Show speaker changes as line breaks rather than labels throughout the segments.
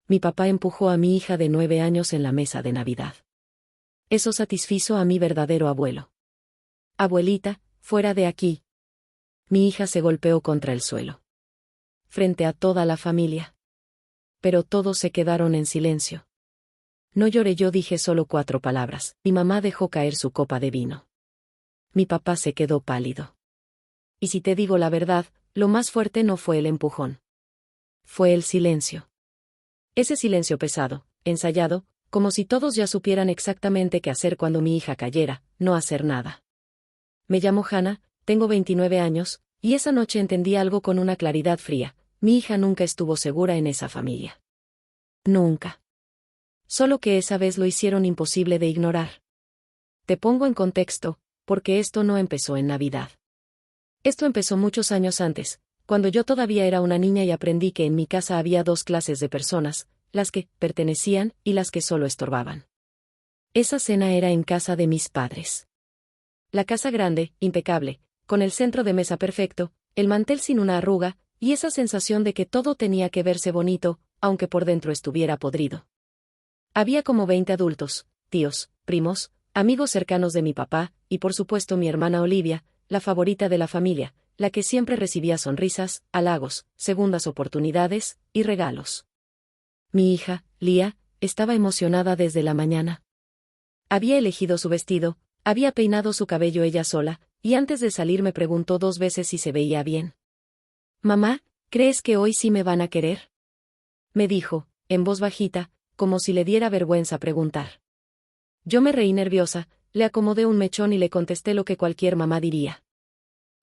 Mi papá empujó a mi hija de 9 años en la mesa de Navidad. Eso satisfizo a mi verdadero abuelo. Abuelita, fuera de aquí. Mi hija se golpeó contra el suelo. Frente a toda la familia. Pero todos se quedaron en silencio. No lloré, yo dije solo 4 palabras. Mi mamá dejó caer su copa de vino. Mi papá se quedó pálido. Y si te digo la verdad, lo más fuerte no fue el empujón. Fue el silencio. Ese silencio pesado, ensayado, como si todos ya supieran exactamente qué hacer cuando mi hija cayera, no hacer nada. Me llamo Hannah, tengo 29 años, y esa noche entendí algo con una claridad fría: mi hija nunca estuvo segura en esa familia. Nunca. Solo que esa vez lo hicieron imposible de ignorar. Te pongo en contexto, porque esto no empezó en Navidad. Esto empezó muchos años antes, cuando yo todavía era una niña y aprendí que en mi casa había 2 clases de personas, las que pertenecían y las que solo estorbaban. Esa cena era en casa de mis padres. La casa grande, impecable, con el centro de mesa perfecto, el mantel sin una arruga, y esa sensación de que todo tenía que verse bonito, aunque por dentro estuviera podrido. Había como 20 adultos, tíos, primos, amigos cercanos de mi papá, y por supuesto mi hermana Olivia, la favorita de la familia, la que siempre recibía sonrisas, halagos, segundas oportunidades, y regalos. Mi hija, Lia, estaba emocionada desde la mañana. Había elegido su vestido, había peinado su cabello ella sola, y antes de salir me preguntó 2 veces si se veía bien. «Mamá, ¿crees que hoy sí me van a querer?», me dijo, en voz bajita, como si le diera vergüenza preguntar. Yo me reí nerviosa, le acomodé un mechón y le contesté lo que cualquier mamá diría.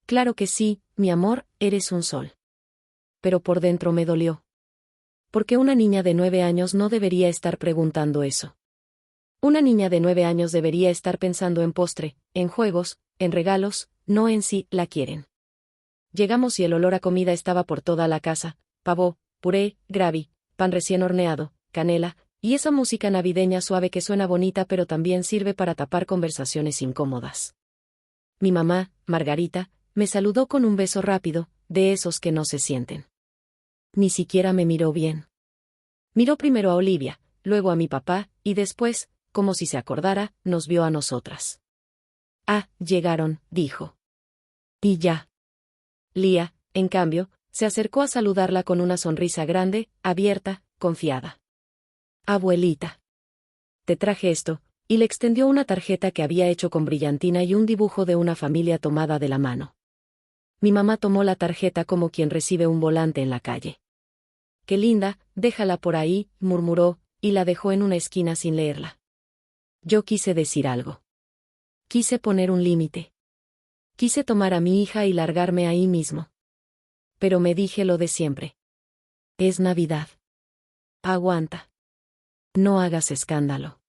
«Claro que sí, mi amor, eres un sol». Pero por dentro me dolió. Porque una niña de 9 años no debería estar preguntando eso. Una niña de 9 años debería estar pensando en postre, en juegos, en regalos, no en si la quieren. Llegamos y el olor a comida estaba por toda la casa: pavo, puré, gravy, pan recién horneado, canela, y esa música navideña suave que suena bonita pero también sirve para tapar conversaciones incómodas. Mi mamá, Margarita, me saludó con un beso rápido, de esos que no se sienten. Ni siquiera me miró bien. Miró primero a Olivia, luego a mi papá, y después, como si se acordara, nos vio a nosotras. «Ah, llegaron», dijo. Y ya. Lia, en cambio, se acercó a saludarla con una sonrisa grande, abierta, confiada. «Abuelita. Te traje esto», y le extendió una tarjeta que había hecho con brillantina y un dibujo de una familia tomada de la mano. Mi mamá tomó la tarjeta como quien recibe un volante en la calle. «Qué linda, déjala por ahí», murmuró, y la dejó en una esquina sin leerla. Yo quise decir algo. Quise poner un límite. Quise tomar a mi hija y largarme ahí mismo. Pero me dije lo de siempre. Es Navidad. Aguanta. No hagas escándalo.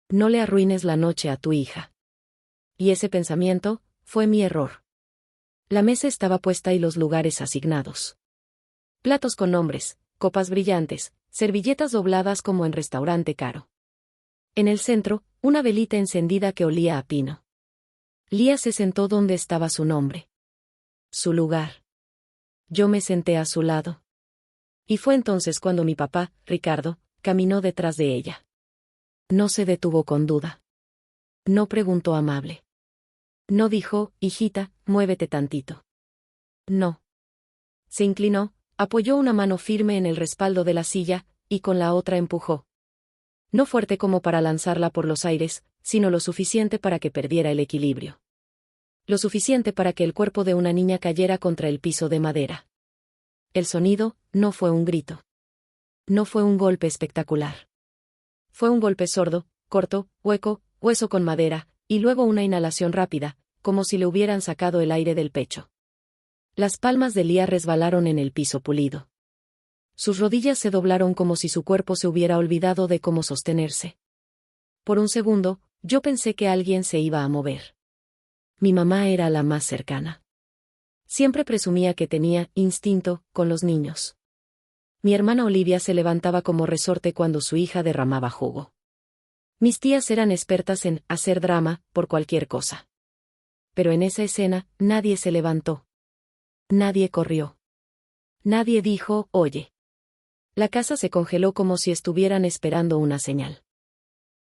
No le arruines la noche a tu hija. Y ese pensamiento fue mi error. La mesa estaba puesta y los lugares asignados. Platos con nombres, copas brillantes, servilletas dobladas como en restaurante caro. En el centro, una velita encendida que olía a pino. Lia se sentó donde estaba su nombre. Su lugar. Yo me senté a su lado. Y fue entonces cuando mi papá, Ricardo, caminó detrás de ella. No se detuvo con duda. No preguntó amable. No dijo: «Hijita, muévete tantito». No. Se inclinó, apoyó una mano firme en el respaldo de la silla, y con la otra empujó. No fuerte como para lanzarla por los aires, sino lo suficiente para que perdiera el equilibrio. Lo suficiente para que el cuerpo de una niña cayera contra el piso de madera. El sonido no fue un grito. No fue un golpe espectacular. Fue un golpe sordo, corto, hueco, hueso con madera, y luego una inhalación rápida, como si le hubieran sacado el aire del pecho. Las palmas de Lia resbalaron en el piso pulido. Sus rodillas se doblaron como si su cuerpo se hubiera olvidado de cómo sostenerse. Por un segundo, yo pensé que alguien se iba a mover. Mi mamá era la más cercana. Siempre presumía que tenía instinto con los niños. Mi hermana Olivia se levantaba como resorte cuando su hija derramaba jugo. Mis tías eran expertas en hacer drama por cualquier cosa. Pero en esa escena, nadie se levantó. Nadie corrió. Nadie dijo: «Oye». La casa se congeló como si estuvieran esperando una señal.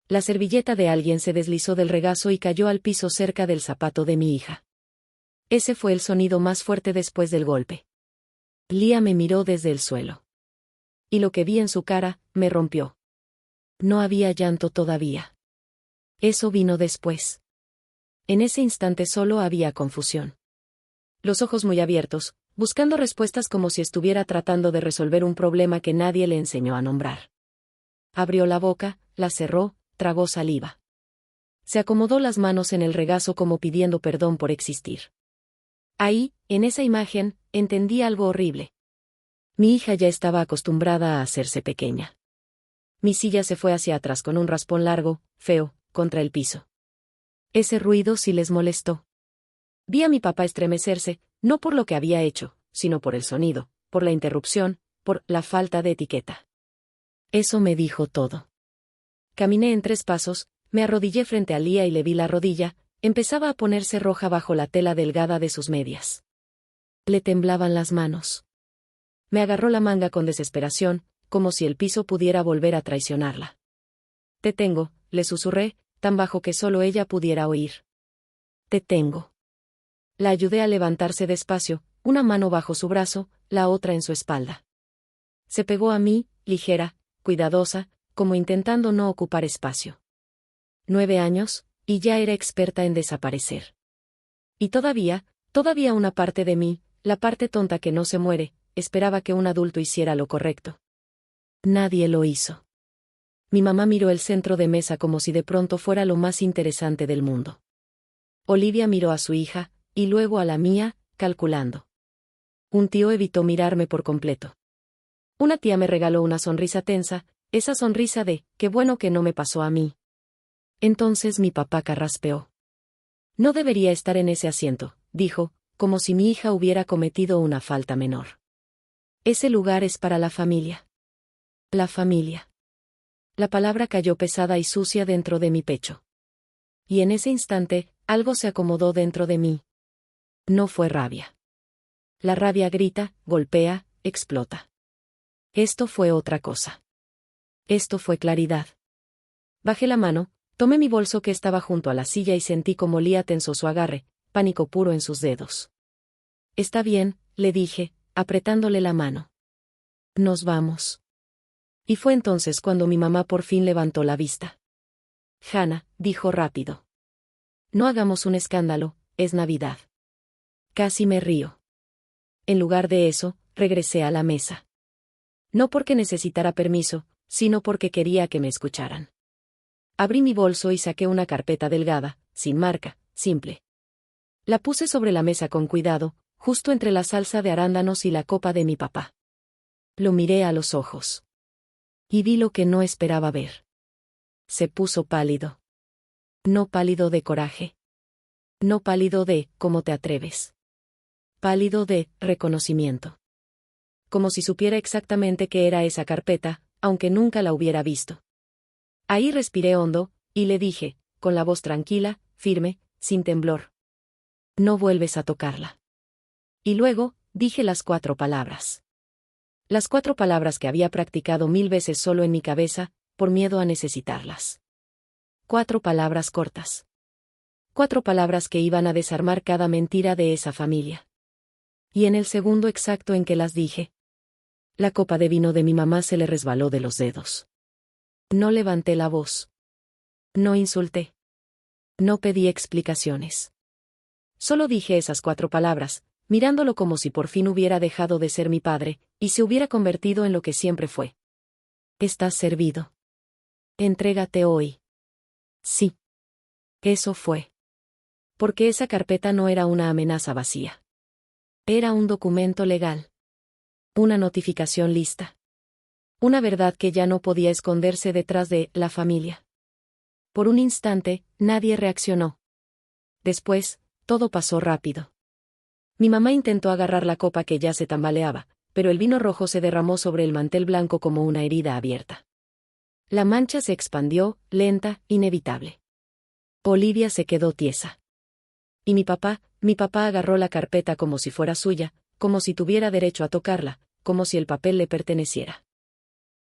La servilleta de alguien se deslizó del regazo y cayó al piso cerca del zapato de mi hija. Ese fue el sonido más fuerte después del golpe. Lía me miró desde el suelo. Y lo que vi en su cara, me rompió. No había llanto todavía. Eso vino después. En ese instante solo había confusión. Los ojos muy abiertos, buscando respuestas como si estuviera tratando de resolver un problema que nadie le enseñó a nombrar. Abrió la boca, la cerró, tragó saliva. Se acomodó las manos en el regazo como pidiendo perdón por existir. Ahí, en esa imagen, entendí algo horrible. Mi hija ya estaba acostumbrada a hacerse pequeña. Mi silla se fue hacia atrás con un raspón largo, feo, contra el piso. Ese ruido sí les molestó. Vi a mi papá estremecerse, no por lo que había hecho, sino por el sonido, por la interrupción, por la falta de etiqueta. Eso me dijo todo. Caminé en 3 pasos, me arrodillé frente a Lía y le vi la rodilla, empezaba a ponerse roja bajo la tela delgada de sus medias. Le temblaban las manos. Me agarró la manga con desesperación, como si el piso pudiera volver a traicionarla. Te tengo, le susurré, tan bajo que solo ella pudiera oír. Te tengo. La ayudé a levantarse despacio, una mano bajo su brazo, la otra en su espalda. Se pegó a mí, ligera, cuidadosa, como intentando no ocupar espacio. 9 años, y ya era experta en desaparecer. Y todavía una parte de mí, la parte tonta que no se muere, esperaba que un adulto hiciera lo correcto. Nadie lo hizo. Mi mamá miró el centro de mesa como si de pronto fuera lo más interesante del mundo. Olivia miró a su hija, y luego a la mía, calculando. Un tío evitó mirarme por completo. Una tía me regaló una sonrisa tensa, esa sonrisa de, qué bueno que no me pasó a mí. Entonces mi papá carraspeó. No debería estar en ese asiento, dijo, como si mi hija hubiera cometido una falta menor. Ese lugar es para la familia. La familia. La palabra cayó pesada y sucia dentro de mi pecho. Y en ese instante, algo se acomodó dentro de mí. No fue rabia. La rabia grita, golpea, explota. Esto fue otra cosa. Esto fue claridad. Bajé la mano, tomé mi bolso que estaba junto a la silla y sentí como Lía tensó su agarre, pánico puro en sus dedos. Está bien, le dije, apretándole la mano. Nos vamos. Y fue entonces cuando mi mamá por fin levantó la vista. Hannah, dijo rápido. No hagamos un escándalo, es Navidad. Casi me río. En lugar de eso, regresé a la mesa. No porque necesitara permiso, sino porque quería que me escucharan. Abrí mi bolso y saqué una carpeta delgada, sin marca, simple. La puse sobre la mesa con cuidado, justo entre la salsa de arándanos y la copa de mi papá. Lo miré a los ojos. Y vi lo que no esperaba ver. Se puso pálido. No pálido de coraje. No pálido de, ¿cómo te atreves? Pálido de, reconocimiento. Como si supiera exactamente qué era esa carpeta, aunque nunca la hubiera visto. Ahí respiré hondo, y le dije, con la voz tranquila, firme, sin temblor. No vuelves a tocarla. Y luego, dije las 4 palabras. Las 4 palabras que había practicado 1000 veces solo en mi cabeza, por miedo a necesitarlas. 4 palabras cortas. 4 palabras que iban a desarmar cada mentira de esa familia. Y en el segundo exacto en que las dije, la copa de vino de mi mamá se le resbaló de los dedos. No levanté la voz. No insulté. No pedí explicaciones. Solo dije esas 4 palabras, mirándolo como si por fin hubiera dejado de ser mi padre, y se hubiera convertido en lo que siempre fue. Estás servido. Entrégate hoy. Sí. Eso fue. Porque esa carpeta no era una amenaza vacía. Era un documento legal. Una notificación lista. Una verdad que ya no podía esconderse detrás de la familia. Por un instante, nadie reaccionó. Después, todo pasó rápido. Mi mamá intentó agarrar la copa que ya se tambaleaba, pero el vino rojo se derramó sobre el mantel blanco como una herida abierta. La mancha se expandió, lenta, inevitable. Olivia se quedó tiesa. Y mi papá agarró la carpeta como si fuera suya, como si tuviera derecho a tocarla, como si el papel le perteneciera.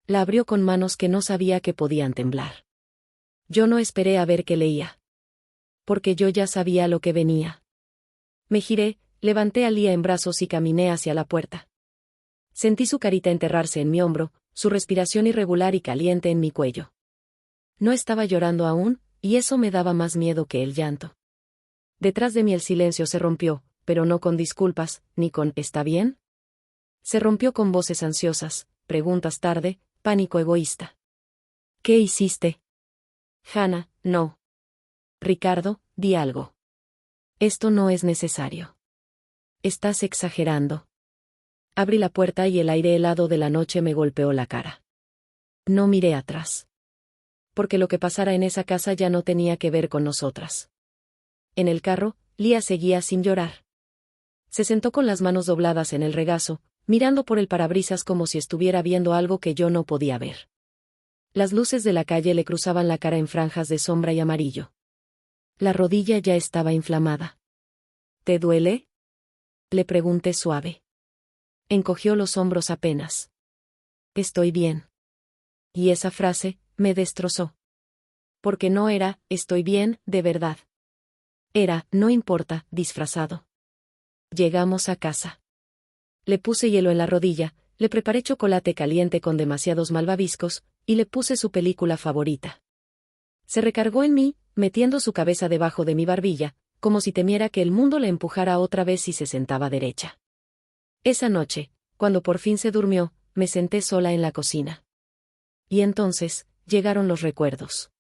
La abrió con manos que no sabía que podían temblar. Yo no esperé a ver qué leía. Porque yo ya sabía lo que venía. Me giré, levanté a Lía en brazos y caminé hacia la puerta. Sentí su carita enterrarse en mi hombro, su respiración irregular y caliente en mi cuello. No estaba llorando aún, y eso me daba más miedo que el llanto. Detrás de mí el silencio se rompió, pero no con disculpas, ni con ¿está bien? Se rompió con voces ansiosas, preguntas tarde, pánico egoísta. ¿Qué hiciste? Hannah, no. Ricardo, di algo. Esto no es necesario. Estás exagerando. Abrí la puerta y el aire helado de la noche me golpeó la cara. No miré atrás. Porque lo que pasara en esa casa ya no tenía que ver con nosotras. En el carro, Lía seguía sin llorar. Se sentó con las manos dobladas en el regazo, mirando por el parabrisas como si estuviera viendo algo que yo no podía ver. Las luces de la calle le cruzaban la cara en franjas de sombra y amarillo. La rodilla ya estaba inflamada. ¿Te duele? Le pregunté suave. Encogió los hombros apenas. Estoy bien. Y esa frase me destrozó. Porque no era, estoy bien, de verdad. Era, no importa, disfrazado. Llegamos a casa. Le puse hielo en la rodilla, le preparé chocolate caliente con demasiados malvaviscos, y le puse su película favorita. Se recargó en mí, metiendo su cabeza debajo de mi barbilla, como si temiera que el mundo le empujara otra vez y se sentaba derecha. Esa noche, cuando por fin se durmió, me senté sola en la cocina. Y entonces, llegaron los recuerdos.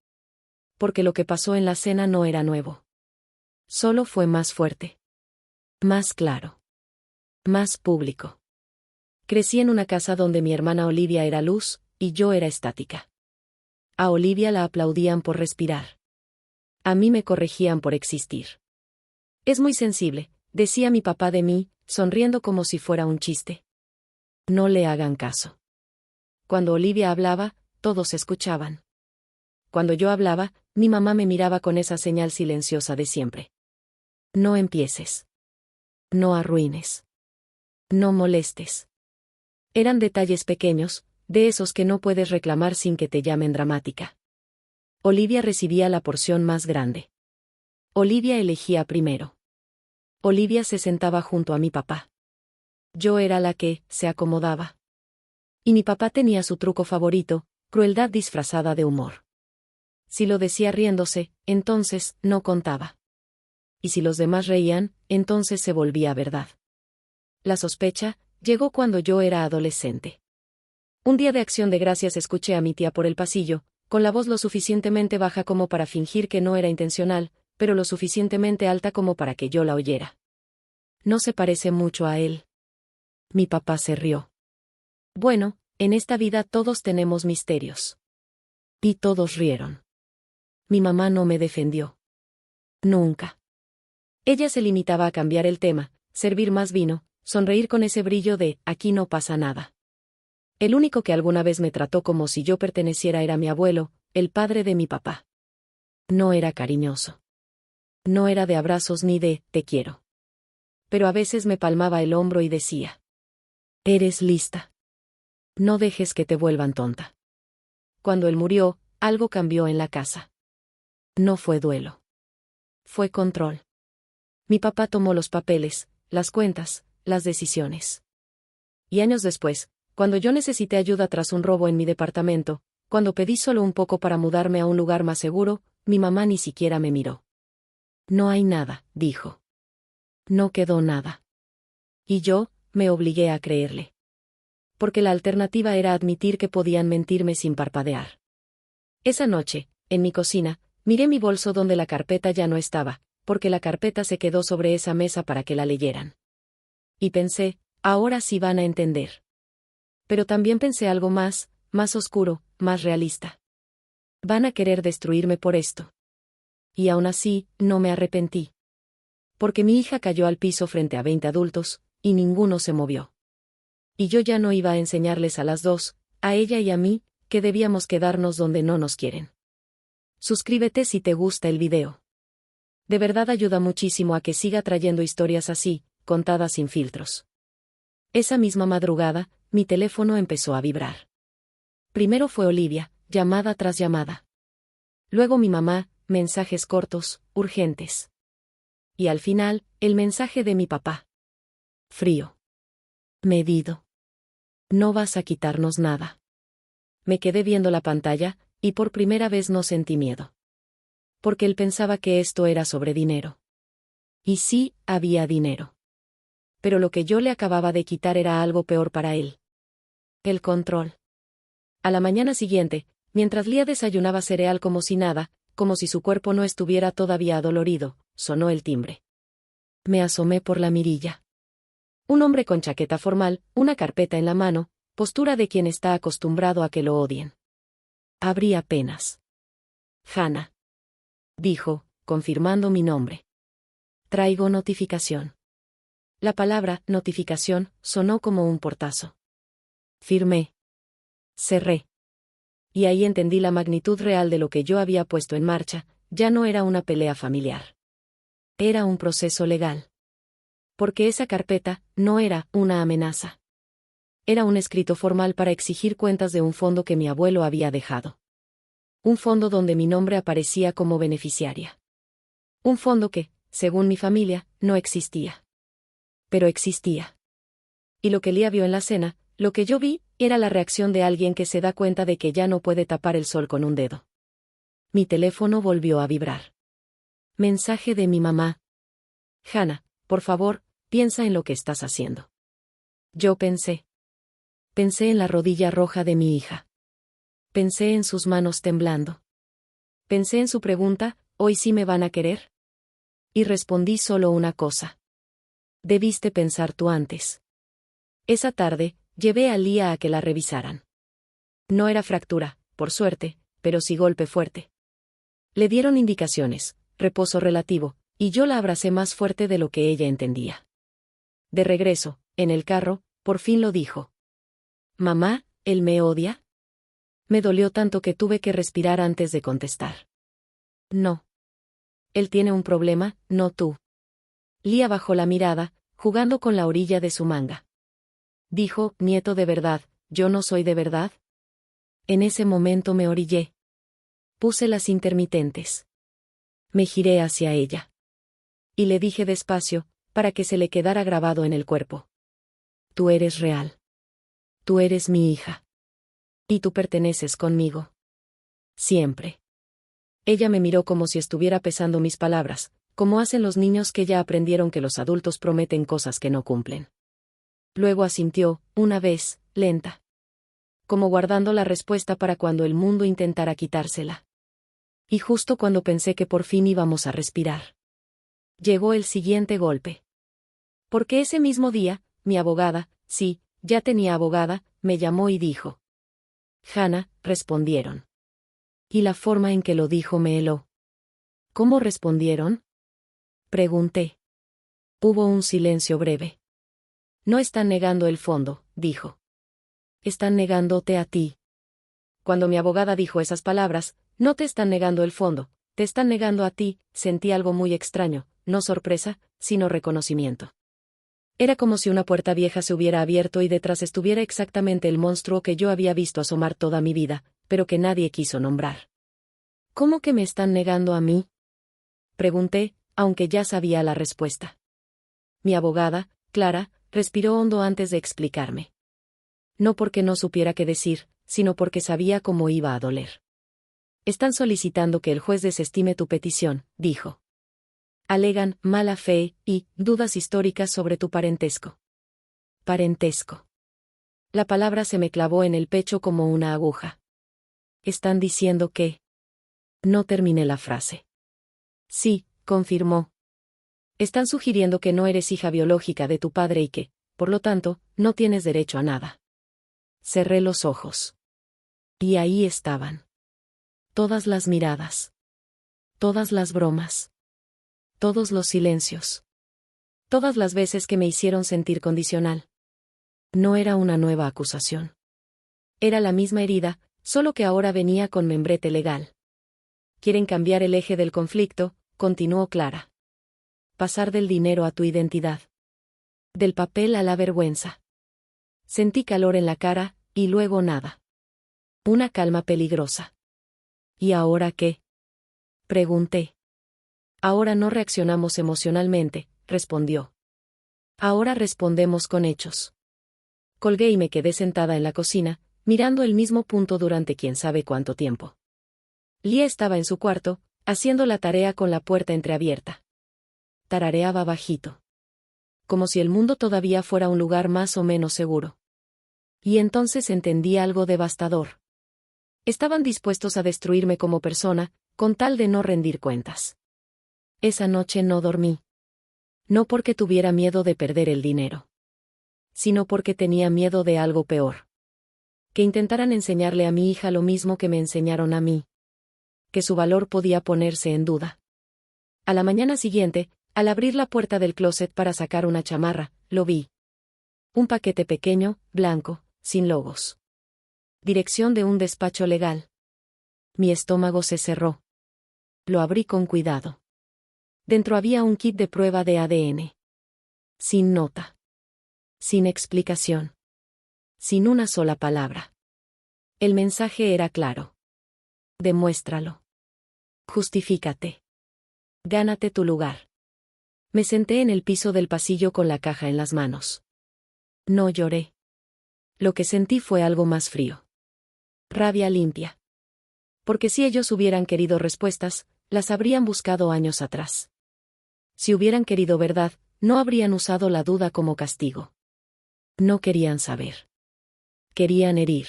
Porque lo que pasó en la cena no era nuevo. Solo fue más fuerte. Más claro. Más público. Crecí en una casa donde mi hermana Olivia era luz, y yo era estática. A Olivia la aplaudían por respirar. A mí me corregían por existir. Es muy sensible, decía mi papá de mí, sonriendo como si fuera un chiste. No le hagan caso. Cuando Olivia hablaba, todos escuchaban. Cuando yo hablaba, mi mamá me miraba con esa señal silenciosa de siempre. No empieces. No arruines. No molestes. Eran detalles pequeños, de esos que no puedes reclamar sin que te llamen dramática. Olivia recibía la porción más grande. Olivia elegía primero. Olivia se sentaba junto a mi papá. Yo era la que se acomodaba. Y mi papá tenía su truco favorito, crueldad disfrazada de humor. Si lo decía riéndose, entonces no contaba. Y si los demás reían, entonces se volvía verdad. La sospecha llegó cuando yo era adolescente. Un día de Acción de Gracias escuché a mi tía por el pasillo, con la voz lo suficientemente baja como para fingir que no era intencional, pero lo suficientemente alta como para que yo la oyera. No se parece mucho a él. Mi papá se rió. Bueno, en esta vida todos tenemos misterios. Y todos rieron. Mi mamá no me defendió. Nunca. Ella se limitaba a cambiar el tema, servir más vino, sonreír con ese brillo de «aquí no pasa nada». El único que alguna vez me trató como si yo perteneciera era mi abuelo, el padre de mi papá. No era cariñoso. No era de abrazos ni de «te quiero». Pero a veces me palmaba el hombro y decía: «Eres lista. No dejes que te vuelvan tonta». Cuando él murió, algo cambió en la casa. No fue duelo. Fue control. Mi papá tomó los papeles, las cuentas, las decisiones. Y años después, cuando yo necesité ayuda tras un robo en mi departamento, cuando pedí solo un poco para mudarme a un lugar más seguro, mi mamá ni siquiera me miró. No hay nada, dijo. No quedó nada. Y yo, me obligué a creerle. Porque la alternativa era admitir que podían mentirme sin parpadear. Esa noche, en mi cocina, miré mi bolso donde la carpeta ya no estaba, porque la carpeta se quedó sobre esa mesa para que la leyeran. Y pensé, ahora sí van a entender. Pero también pensé algo más oscuro, más realista. Van a querer destruirme por esto. Y aún así, no me arrepentí. Porque mi hija cayó al piso frente a 20 adultos, y ninguno se movió. Y yo ya no iba a enseñarles a las dos, a ella y a mí, que debíamos quedarnos donde no nos quieren. Suscríbete si te gusta el video. De verdad ayuda muchísimo a que siga trayendo historias así, contadas sin filtros. Esa misma madrugada, mi teléfono empezó a vibrar. Primero fue Olivia, llamada tras llamada. Luego mi mamá, mensajes cortos, urgentes. Y al final, el mensaje de mi papá. Frío. Medido. No vas a quitarnos nada. Me quedé viendo la pantalla, y por primera vez no sentí miedo. Porque él pensaba que esto era sobre dinero. Y sí, había dinero. Pero lo que yo le acababa de quitar era algo peor para él. El control. A la mañana siguiente, mientras Lía desayunaba cereal como si nada, como si su cuerpo no estuviera todavía adolorido, sonó el timbre. Me asomé por la mirilla. Un hombre con chaqueta formal, una carpeta en la mano, postura de quien está acostumbrado a que lo odien. Abrí apenas. Hannah. Dijo, confirmando mi nombre. Traigo notificación. La palabra notificación sonó como un portazo. Firmé. Cerré. Y ahí entendí la magnitud real de lo que yo había puesto en marcha. Ya no era una pelea familiar. Era un proceso legal. Porque esa carpeta no era una amenaza. Era un escrito formal para exigir cuentas de un fondo que mi abuelo había dejado. Un fondo donde mi nombre aparecía como beneficiaria. Un fondo que, según mi familia, no existía. Pero existía. Y lo que Lía vio en la cena, lo que yo vi, era la reacción de alguien que se da cuenta de que ya no puede tapar el sol con un dedo. Mi teléfono volvió a vibrar. Mensaje de mi mamá. Hannah, por favor, piensa en lo que estás haciendo. Yo pensé. Pensé en la rodilla roja de mi hija. Pensé en sus manos temblando. Pensé en su pregunta, ¿hoy sí me van a querer? Y respondí solo una cosa. Debiste pensar tú antes. Esa tarde, llevé a Lía a que la revisaran. No era fractura, por suerte, pero sí golpe fuerte. Le dieron indicaciones, reposo relativo, y yo la abracé más fuerte de lo que ella entendía. De regreso, en el carro, por fin lo dijo. Mamá, ¿él me odia? Me dolió tanto que tuve que respirar antes de contestar. No. Él tiene un problema, no tú. Lía bajó la mirada, jugando con la orilla de su manga. Dijo, nieto de verdad, ¿yo no soy de verdad? En ese momento me orillé. Puse las intermitentes. Me giré hacia ella. Y le dije despacio, para que se le quedara grabado en el cuerpo. Tú eres real. Tú eres mi hija. Y tú perteneces conmigo. Siempre. Ella me miró como si estuviera pesando mis palabras, como hacen los niños que ya aprendieron que los adultos prometen cosas que no cumplen. Luego asintió, una vez, lenta. Como guardando la respuesta para cuando el mundo intentara quitársela. Y justo cuando pensé que por fin íbamos a respirar. Llegó el siguiente golpe. Porque ese mismo día, mi abogada, sí, ya tenía abogada, me llamó y dijo. Hannah, respondieron. Y la forma en que lo dijo me heló. ¿Cómo respondieron? Pregunté. Hubo un silencio breve. No están negando el fondo, dijo. Están negándote a ti. Cuando mi abogada dijo esas palabras, no te están negando el fondo, te están negando a ti, sentí algo muy extraño, no sorpresa, sino reconocimiento. Era como si una puerta vieja se hubiera abierto y detrás estuviera exactamente el monstruo que yo había visto asomar toda mi vida, pero que nadie quiso nombrar. ¿Cómo que me están negando a mí? Pregunté, aunque ya sabía la respuesta. Mi abogada, Clara, respiró hondo antes de explicarme. No porque no supiera qué decir, sino porque sabía cómo iba a doler. Están solicitando que el juez desestime tu petición, dijo. Alegan mala fe y dudas históricas sobre tu parentesco. Parentesco. La palabra se me clavó en el pecho como una aguja. Están diciendo que... No terminé la frase. Sí, confirmó. Están sugiriendo que no eres hija biológica de tu padre y que, por lo tanto, no tienes derecho a nada. Cerré los ojos. Y ahí estaban. Todas las miradas. Todas las bromas. Todos los silencios. Todas las veces que me hicieron sentir condicional. No era una nueva acusación. Era la misma herida, solo que ahora venía con membrete legal. Quieren cambiar el eje del conflicto, continuó Clara. Pasar del dinero a tu identidad. Del papel a la vergüenza. Sentí calor en la cara, y luego nada. Una calma peligrosa. ¿Y ahora qué? Pregunté. Ahora no reaccionamos emocionalmente, respondió. Ahora respondemos con hechos. Colgué y me quedé sentada en la cocina, mirando el mismo punto durante quién sabe cuánto tiempo. Lia estaba en su cuarto, haciendo la tarea con la puerta entreabierta. Tarareaba bajito. Como si el mundo todavía fuera un lugar más o menos seguro. Y entonces entendí algo devastador. Estaban dispuestos a destruirme como persona, con tal de no rendir cuentas. Esa noche no dormí. No porque tuviera miedo de perder el dinero, sino porque tenía miedo de algo peor. Que intentaran enseñarle a mi hija lo mismo que me enseñaron a mí. Que su valor podía ponerse en duda. A la mañana siguiente, al abrir la puerta del closet para sacar una chamarra, lo vi. Un paquete pequeño, blanco, sin logos. Dirección de un despacho legal. Mi estómago se cerró. Lo abrí con cuidado. Dentro había un kit de prueba de ADN. Sin nota. Sin explicación. Sin una sola palabra. El mensaje era claro. Demuéstralo. Justifícate. Gánate tu lugar. Me senté en el piso del pasillo con la caja en las manos. No lloré. Lo que sentí fue algo más frío. Rabia limpia. Porque si ellos hubieran querido respuestas, las habrían buscado años atrás. Si hubieran querido verdad, no habrían usado la duda como castigo. No querían saber. Querían herir.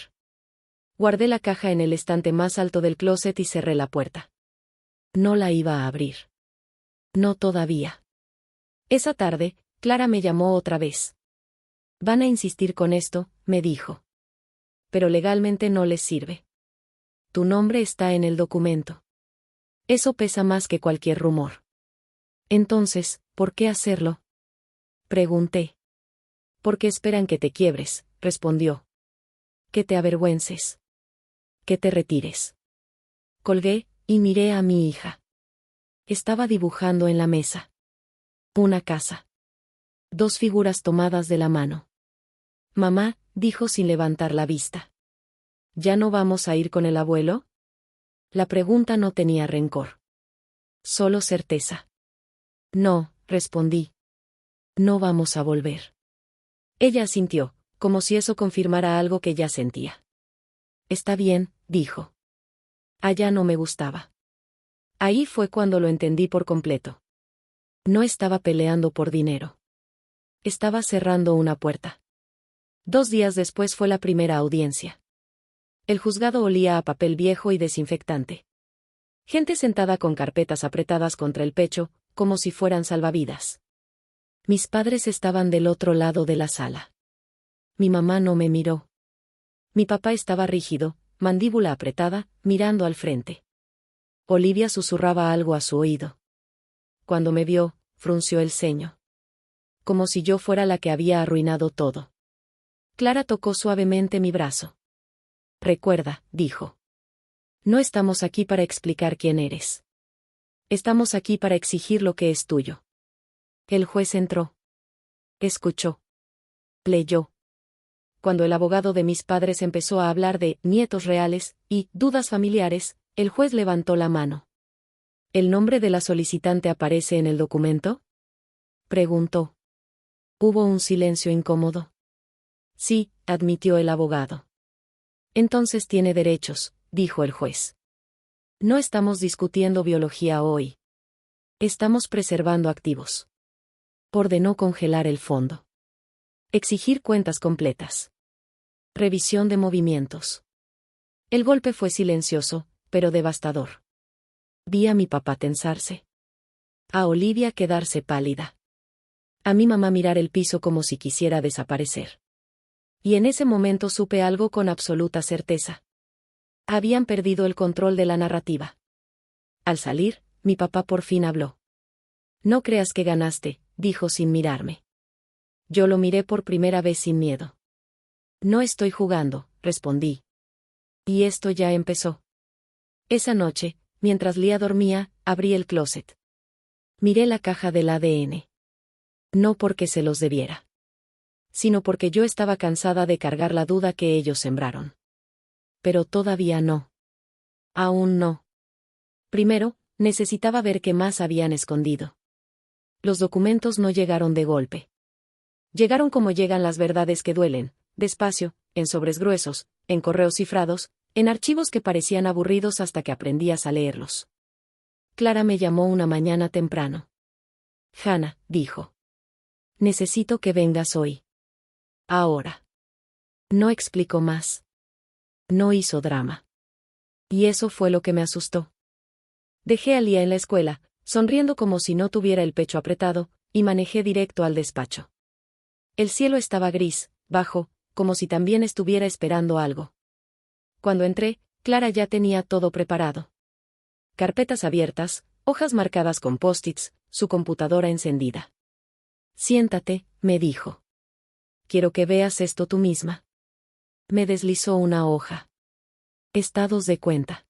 Guardé la caja en el estante más alto del closet y cerré la puerta. No la iba a abrir. No todavía. Esa tarde, Clara me llamó otra vez. Van a insistir con esto, me dijo. Pero legalmente no les sirve. Tu nombre está en el documento. Eso pesa más que cualquier rumor. Entonces, ¿por qué hacerlo? Pregunté. Porque esperan que te quiebres, respondió. Que te avergüences. Que te retires. Colgué, y miré a mi hija. Estaba dibujando en la mesa. Una casa. Dos figuras tomadas de la mano. Mamá, dijo sin levantar la vista. ¿Ya no vamos a ir con el abuelo? La pregunta no tenía rencor. Solo certeza. No, respondí. No vamos a volver. Ella asintió, como si eso confirmara algo que ya sentía. Está bien, dijo. Allá no me gustaba. Ahí fue cuando lo entendí por completo. No estaba peleando por dinero. Estaba cerrando una puerta. 2 días después fue la primera audiencia. El juzgado olía a papel viejo y desinfectante. Gente sentada con carpetas apretadas contra el pecho, como si fueran salvavidas. Mis padres estaban del otro lado de la sala. Mi mamá no me miró. Mi papá estaba rígido, mandíbula apretada, mirando al frente. Olivia susurraba algo a su oído. Cuando me vio, frunció el ceño. Como si yo fuera la que había arruinado todo. Clara tocó suavemente mi brazo. Recuerda, dijo. No estamos aquí para explicar quién eres. Estamos aquí para exigir lo que es tuyo. El juez entró. Escuchó. Leyó. Cuando el abogado de mis padres empezó a hablar de nietos reales y dudas familiares, el juez levantó la mano. ¿El nombre de la solicitante aparece en el documento? Preguntó. Hubo un silencio incómodo. Sí, admitió el abogado. Entonces tiene derechos, dijo el juez. No estamos discutiendo biología hoy. Estamos preservando activos. Ordenó congelar el fondo. Exigir cuentas completas. Revisión de movimientos. El golpe fue silencioso, pero devastador. Vi a mi papá tensarse. A Olivia quedarse pálida. A mi mamá mirar el piso como si quisiera desaparecer. Y en ese momento supe algo con absoluta certeza. Habían perdido el control de la narrativa. Al salir, mi papá por fin habló. No creas que ganaste, dijo sin mirarme. Yo lo miré por primera vez sin miedo. No estoy jugando, respondí. Y esto ya empezó. Esa noche, mientras Lia dormía, abrí el closet. Miré la caja del ADN. No porque se los debiera. Sino porque yo estaba cansada de cargar la duda que ellos sembraron. Pero todavía no. Aún no. Primero, necesitaba ver qué más habían escondido. Los documentos no llegaron de golpe. Llegaron como llegan las verdades que duelen, despacio, en sobres gruesos, en correos cifrados, en archivos que parecían aburridos hasta que aprendías a leerlos. Clara me llamó una mañana temprano. Hannah, dijo. Necesito que vengas hoy. Ahora. No explicó más. No hizo drama. Y eso fue lo que me asustó. Dejé a Lia en la escuela, sonriendo como si no tuviera el pecho apretado, y manejé directo al despacho. El cielo estaba gris, bajo, como si también estuviera esperando algo. Cuando entré, Clara ya tenía todo preparado. Carpetas abiertas, hojas marcadas con post-its, su computadora encendida. Siéntate, me dijo. Quiero que veas esto tú misma. Me deslizó una hoja. Estados de cuenta.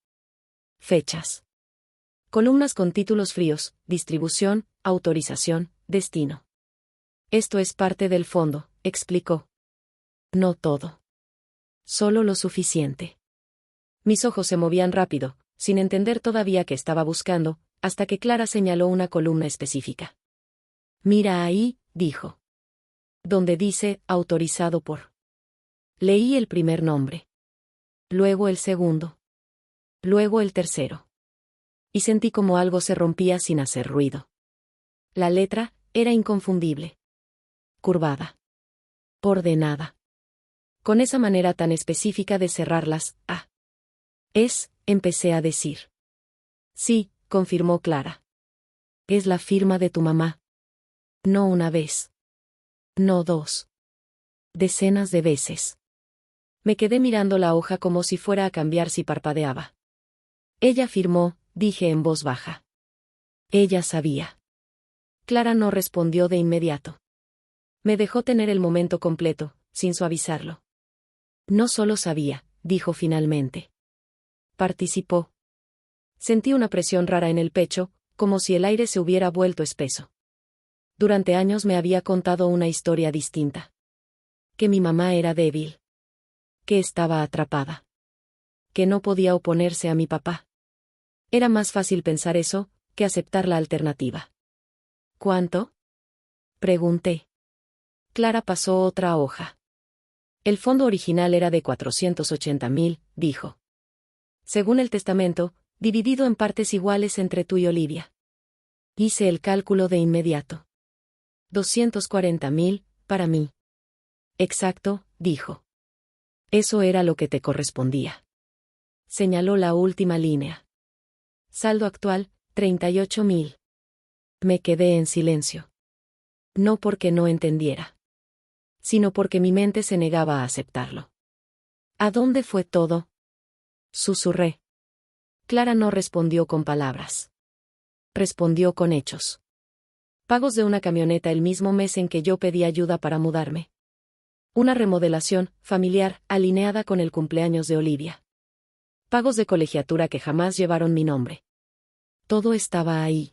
Fechas. Columnas con títulos fríos, distribución, autorización, destino. Esto es parte del fondo, explicó. No todo. Solo lo suficiente. Mis ojos se movían rápido, sin entender todavía qué estaba buscando, hasta que Clara señaló una columna específica. Mira ahí, dijo. Donde dice, autorizado por. Leí el primer nombre. Luego el segundo. Luego el tercero. Y sentí como algo se rompía sin hacer ruido. La letra era inconfundible. Curvada. Ordenada. Con esa manera tan específica de cerrarlas, empecé a decir. Sí, confirmó Clara. Es la firma de tu mamá. No una vez. No dos. Decenas de veces. Me quedé mirando la hoja como si fuera a cambiar si parpadeaba. Ella firmó, dije en voz baja. Ella sabía. Clara no respondió de inmediato. Me dejó tener el momento completo, sin suavizarlo. No solo sabía, dijo finalmente. Participó. Sentí una presión rara en el pecho, como si el aire se hubiera vuelto espeso. Durante años me había contado una historia distinta. Que mi mamá era débil. Que estaba atrapada. Que no podía oponerse a mi papá. Era más fácil pensar eso, que aceptar la alternativa. ¿Cuánto? Pregunté. Clara pasó otra hoja. El fondo original era de 480.000, dijo. Según el testamento, dividido en partes iguales entre tú y Olivia. Hice el cálculo de inmediato. 240.000, para mí. Exacto, dijo. Eso era lo que te correspondía. Señaló la última línea. Saldo actual, 38.000. Me quedé en silencio. No porque no entendiera. Sino porque mi mente se negaba a aceptarlo. ¿A dónde fue todo? Susurré. Clara no respondió con palabras. Respondió con hechos. Pagos de una camioneta el mismo mes en que yo pedí ayuda para mudarme. Una remodelación, familiar, alineada con el cumpleaños de Olivia. Pagos de colegiatura que jamás llevaron mi nombre. Todo estaba ahí.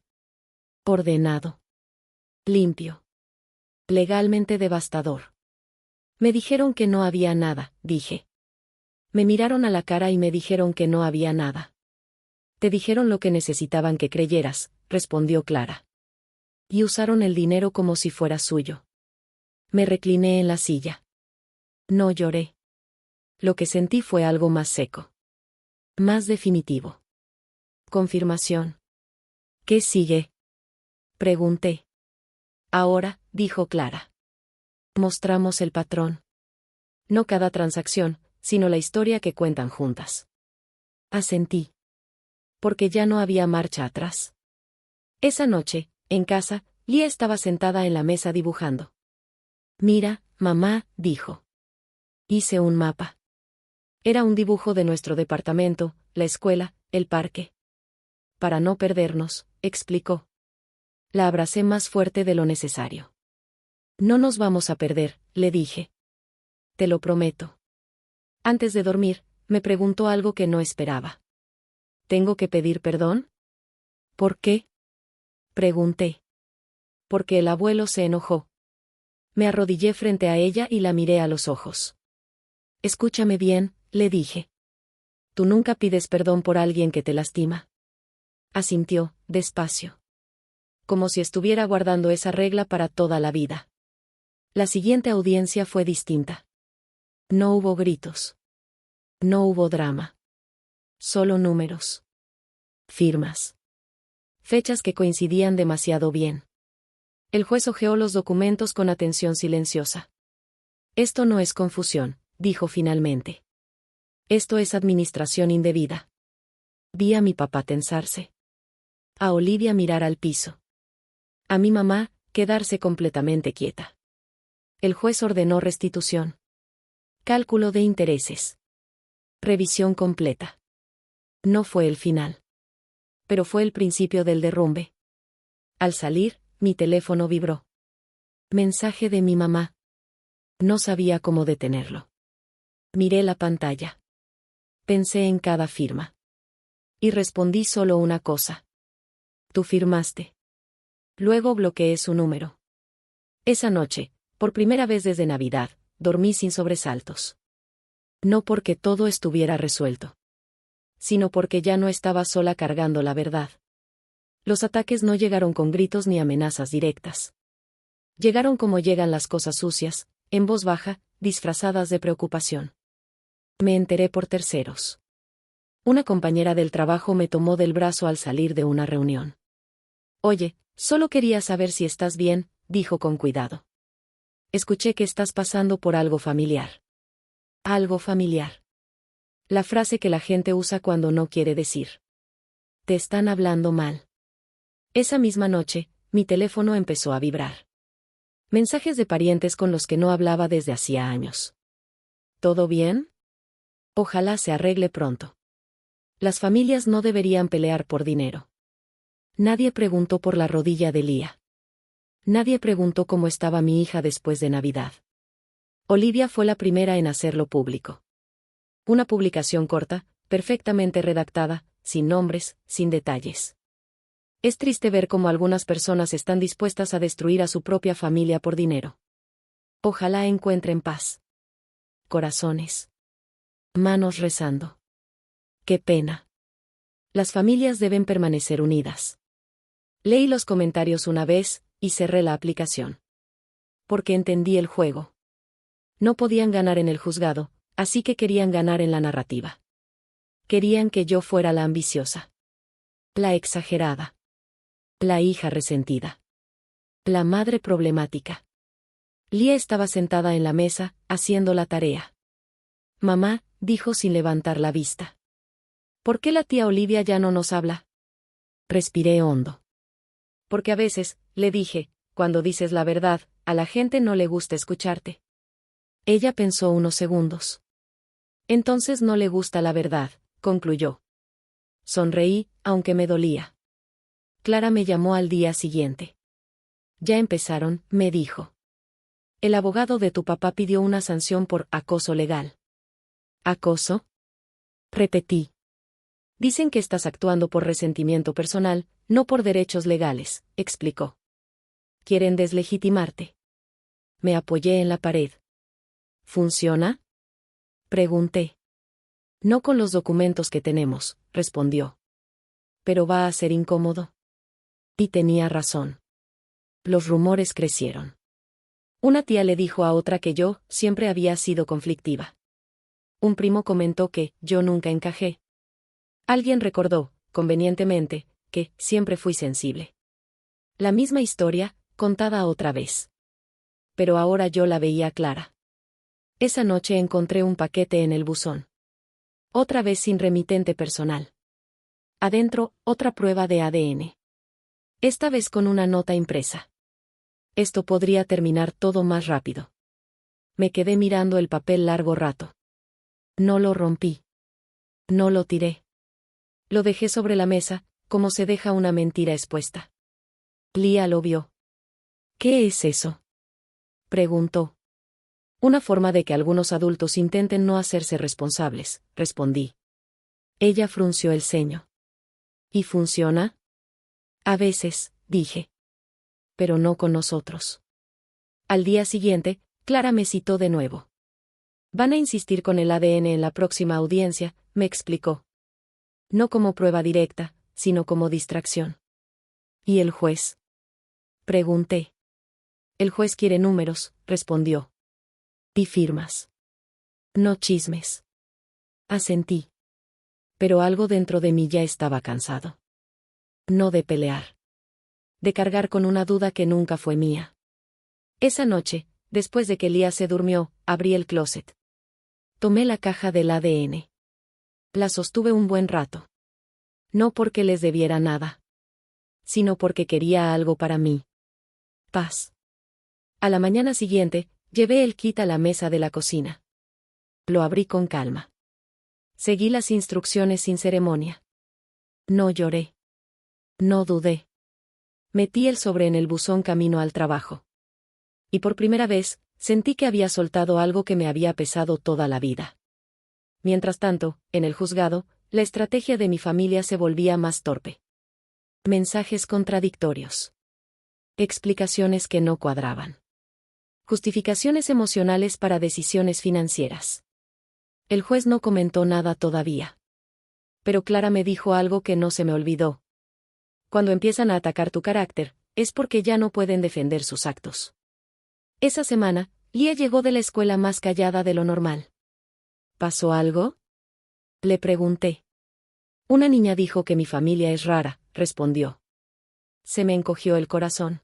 Ordenado. Limpio. Legalmente devastador. Me dijeron que no había nada, dije. Me miraron a la cara y me dijeron que no había nada. Te dijeron lo que necesitaban que creyeras, respondió Clara. Y usaron el dinero como si fuera suyo. Me recliné en la silla. No lloré. Lo que sentí fue algo más seco. Más definitivo. Confirmación. ¿Qué sigue? Pregunté. Ahora, dijo Clara. Mostramos el patrón. No cada transacción, sino la historia que cuentan juntas. Asentí. Porque ya no había marcha atrás. Esa noche, en casa, Lia estaba sentada en la mesa dibujando. Mira, mamá, dijo. Hice un mapa. Era un dibujo de nuestro departamento, la escuela, el parque. Para no perdernos, explicó. La abracé más fuerte de lo necesario. No nos vamos a perder, le dije. Te lo prometo. Antes de dormir, me preguntó algo que no esperaba. ¿Tengo que pedir perdón? ¿Por qué? Pregunté. Porque el abuelo se enojó. Me arrodillé frente a ella y la miré a los ojos. Escúchame bien, le dije. Tú nunca pides perdón por alguien que te lastima. Asintió, despacio. Como si estuviera guardando esa regla para toda la vida. La siguiente audiencia fue distinta. No hubo gritos. No hubo drama. Solo números. Firmas. Fechas que coincidían demasiado bien. El juez hojeó los documentos con atención silenciosa. Esto no es confusión, dijo finalmente. Esto es administración indebida. Vi a mi papá tensarse. A Olivia mirar al piso. A mi mamá, quedarse completamente quieta. El juez ordenó restitución. Cálculo de intereses. Revisión completa. No fue el final. Pero fue el principio del derrumbe. Al salir, mi teléfono vibró. Mensaje de mi mamá. No sabía cómo detenerlo. Miré la pantalla. Pensé en cada firma. Y respondí solo una cosa. Tú firmaste. Luego bloqueé su número. Esa noche, por primera vez desde Navidad, dormí sin sobresaltos. No porque todo estuviera resuelto, sino porque ya no estaba sola cargando la verdad. Los ataques no llegaron con gritos ni amenazas directas. Llegaron como llegan las cosas sucias, en voz baja, disfrazadas de preocupación. Me enteré por terceros. Una compañera del trabajo me tomó del brazo al salir de una reunión. Oye, solo quería saber si estás bien, dijo con cuidado. Escuché que estás pasando por algo familiar. Algo familiar. La frase que la gente usa cuando no quiere decir. Te están hablando mal. Esa misma noche, mi teléfono empezó a vibrar. Mensajes de parientes con los que no hablaba desde hacía años. ¿Todo bien? Ojalá se arregle pronto. Las familias no deberían pelear por dinero. Nadie preguntó por la rodilla de Lía. Nadie preguntó cómo estaba mi hija después de Navidad. Olivia fue la primera en hacerlo público. Una publicación corta, perfectamente redactada, sin nombres, sin detalles. Es triste ver cómo algunas personas están dispuestas a destruir a su propia familia por dinero. Ojalá encuentren paz. Corazones. Manos rezando. Qué pena. Las familias deben permanecer unidas. Leí los comentarios una vez, y cerré la aplicación. Porque entendí el juego. No podían ganar en el juzgado, así que querían ganar en la narrativa. Querían que yo fuera la ambiciosa. La exagerada. La hija resentida. La madre problemática. Lía estaba sentada en la mesa, haciendo la tarea. Mamá, dijo sin levantar la vista. ¿Por qué la tía Olivia ya no nos habla? Respiré hondo. Porque a veces, le dije, cuando dices la verdad, a la gente no le gusta escucharte. Ella pensó unos segundos. Entonces no le gusta la verdad, concluyó. Sonreí, aunque me dolía. Clara me llamó al día siguiente. Ya empezaron, me dijo. El abogado de tu papá pidió una sanción por acoso legal. ¿Acoso? Repetí. Dicen que estás actuando por resentimiento personal, no por derechos legales, explicó. Quieren deslegitimarte. Me apoyé en la pared. ¿Funciona? Pregunté. No con los documentos que tenemos, respondió. Pero va a ser incómodo. Y tenía razón. Los rumores crecieron. Una tía le dijo a otra que yo siempre había sido conflictiva. Un primo comentó que yo nunca encajé. Alguien recordó, convenientemente, que siempre fui sensible. La misma historia, contada otra vez. Pero ahora yo la veía clara. Esa noche encontré un paquete en el buzón. Otra vez sin remitente personal. Adentro, otra prueba de ADN. Esta vez con una nota impresa. Esto podría terminar todo más rápido. Me quedé mirando el papel largo rato. No lo rompí. No lo tiré. Lo dejé sobre la mesa, como se deja una mentira expuesta. Lía lo vio. ¿Qué es eso? Preguntó. Una forma de que algunos adultos intenten no hacerse responsables, respondí. Ella frunció el ceño. ¿Y funciona? A veces, dije. Pero no con nosotros. Al día siguiente, Clara me citó de nuevo. Van a insistir con el ADN en la próxima audiencia, me explicó. No como prueba directa, sino como distracción. ¿Y el juez? Pregunté. El juez quiere números, respondió. Y firmas. No chismes. Asentí. Pero algo dentro de mí ya estaba cansado. No de pelear. De cargar con una duda que nunca fue mía. Esa noche, después de que Lía se durmió, abrí el closet. Tomé la caja del ADN. La sostuve un buen rato. No porque les debiera nada, sino porque quería algo para mí. Paz. A la mañana siguiente, llevé el kit a la mesa de la cocina. Lo abrí con calma. Seguí las instrucciones sin ceremonia. No lloré. No dudé. Metí el sobre en el buzón camino al trabajo. Y por primera vez, sentí que había soltado algo que me había pesado toda la vida. Mientras tanto, en el juzgado, la estrategia de mi familia se volvía más torpe. Mensajes contradictorios. Explicaciones que no cuadraban. Justificaciones emocionales para decisiones financieras. El juez no comentó nada todavía. Pero Clara me dijo algo que no se me olvidó. Cuando empiezan a atacar tu carácter, es porque ya no pueden defender sus actos. Esa semana, Lía llegó de la escuela más callada de lo normal. ¿Pasó algo? Le pregunté. Una niña dijo que mi familia es rara, respondió. Se me encogió el corazón.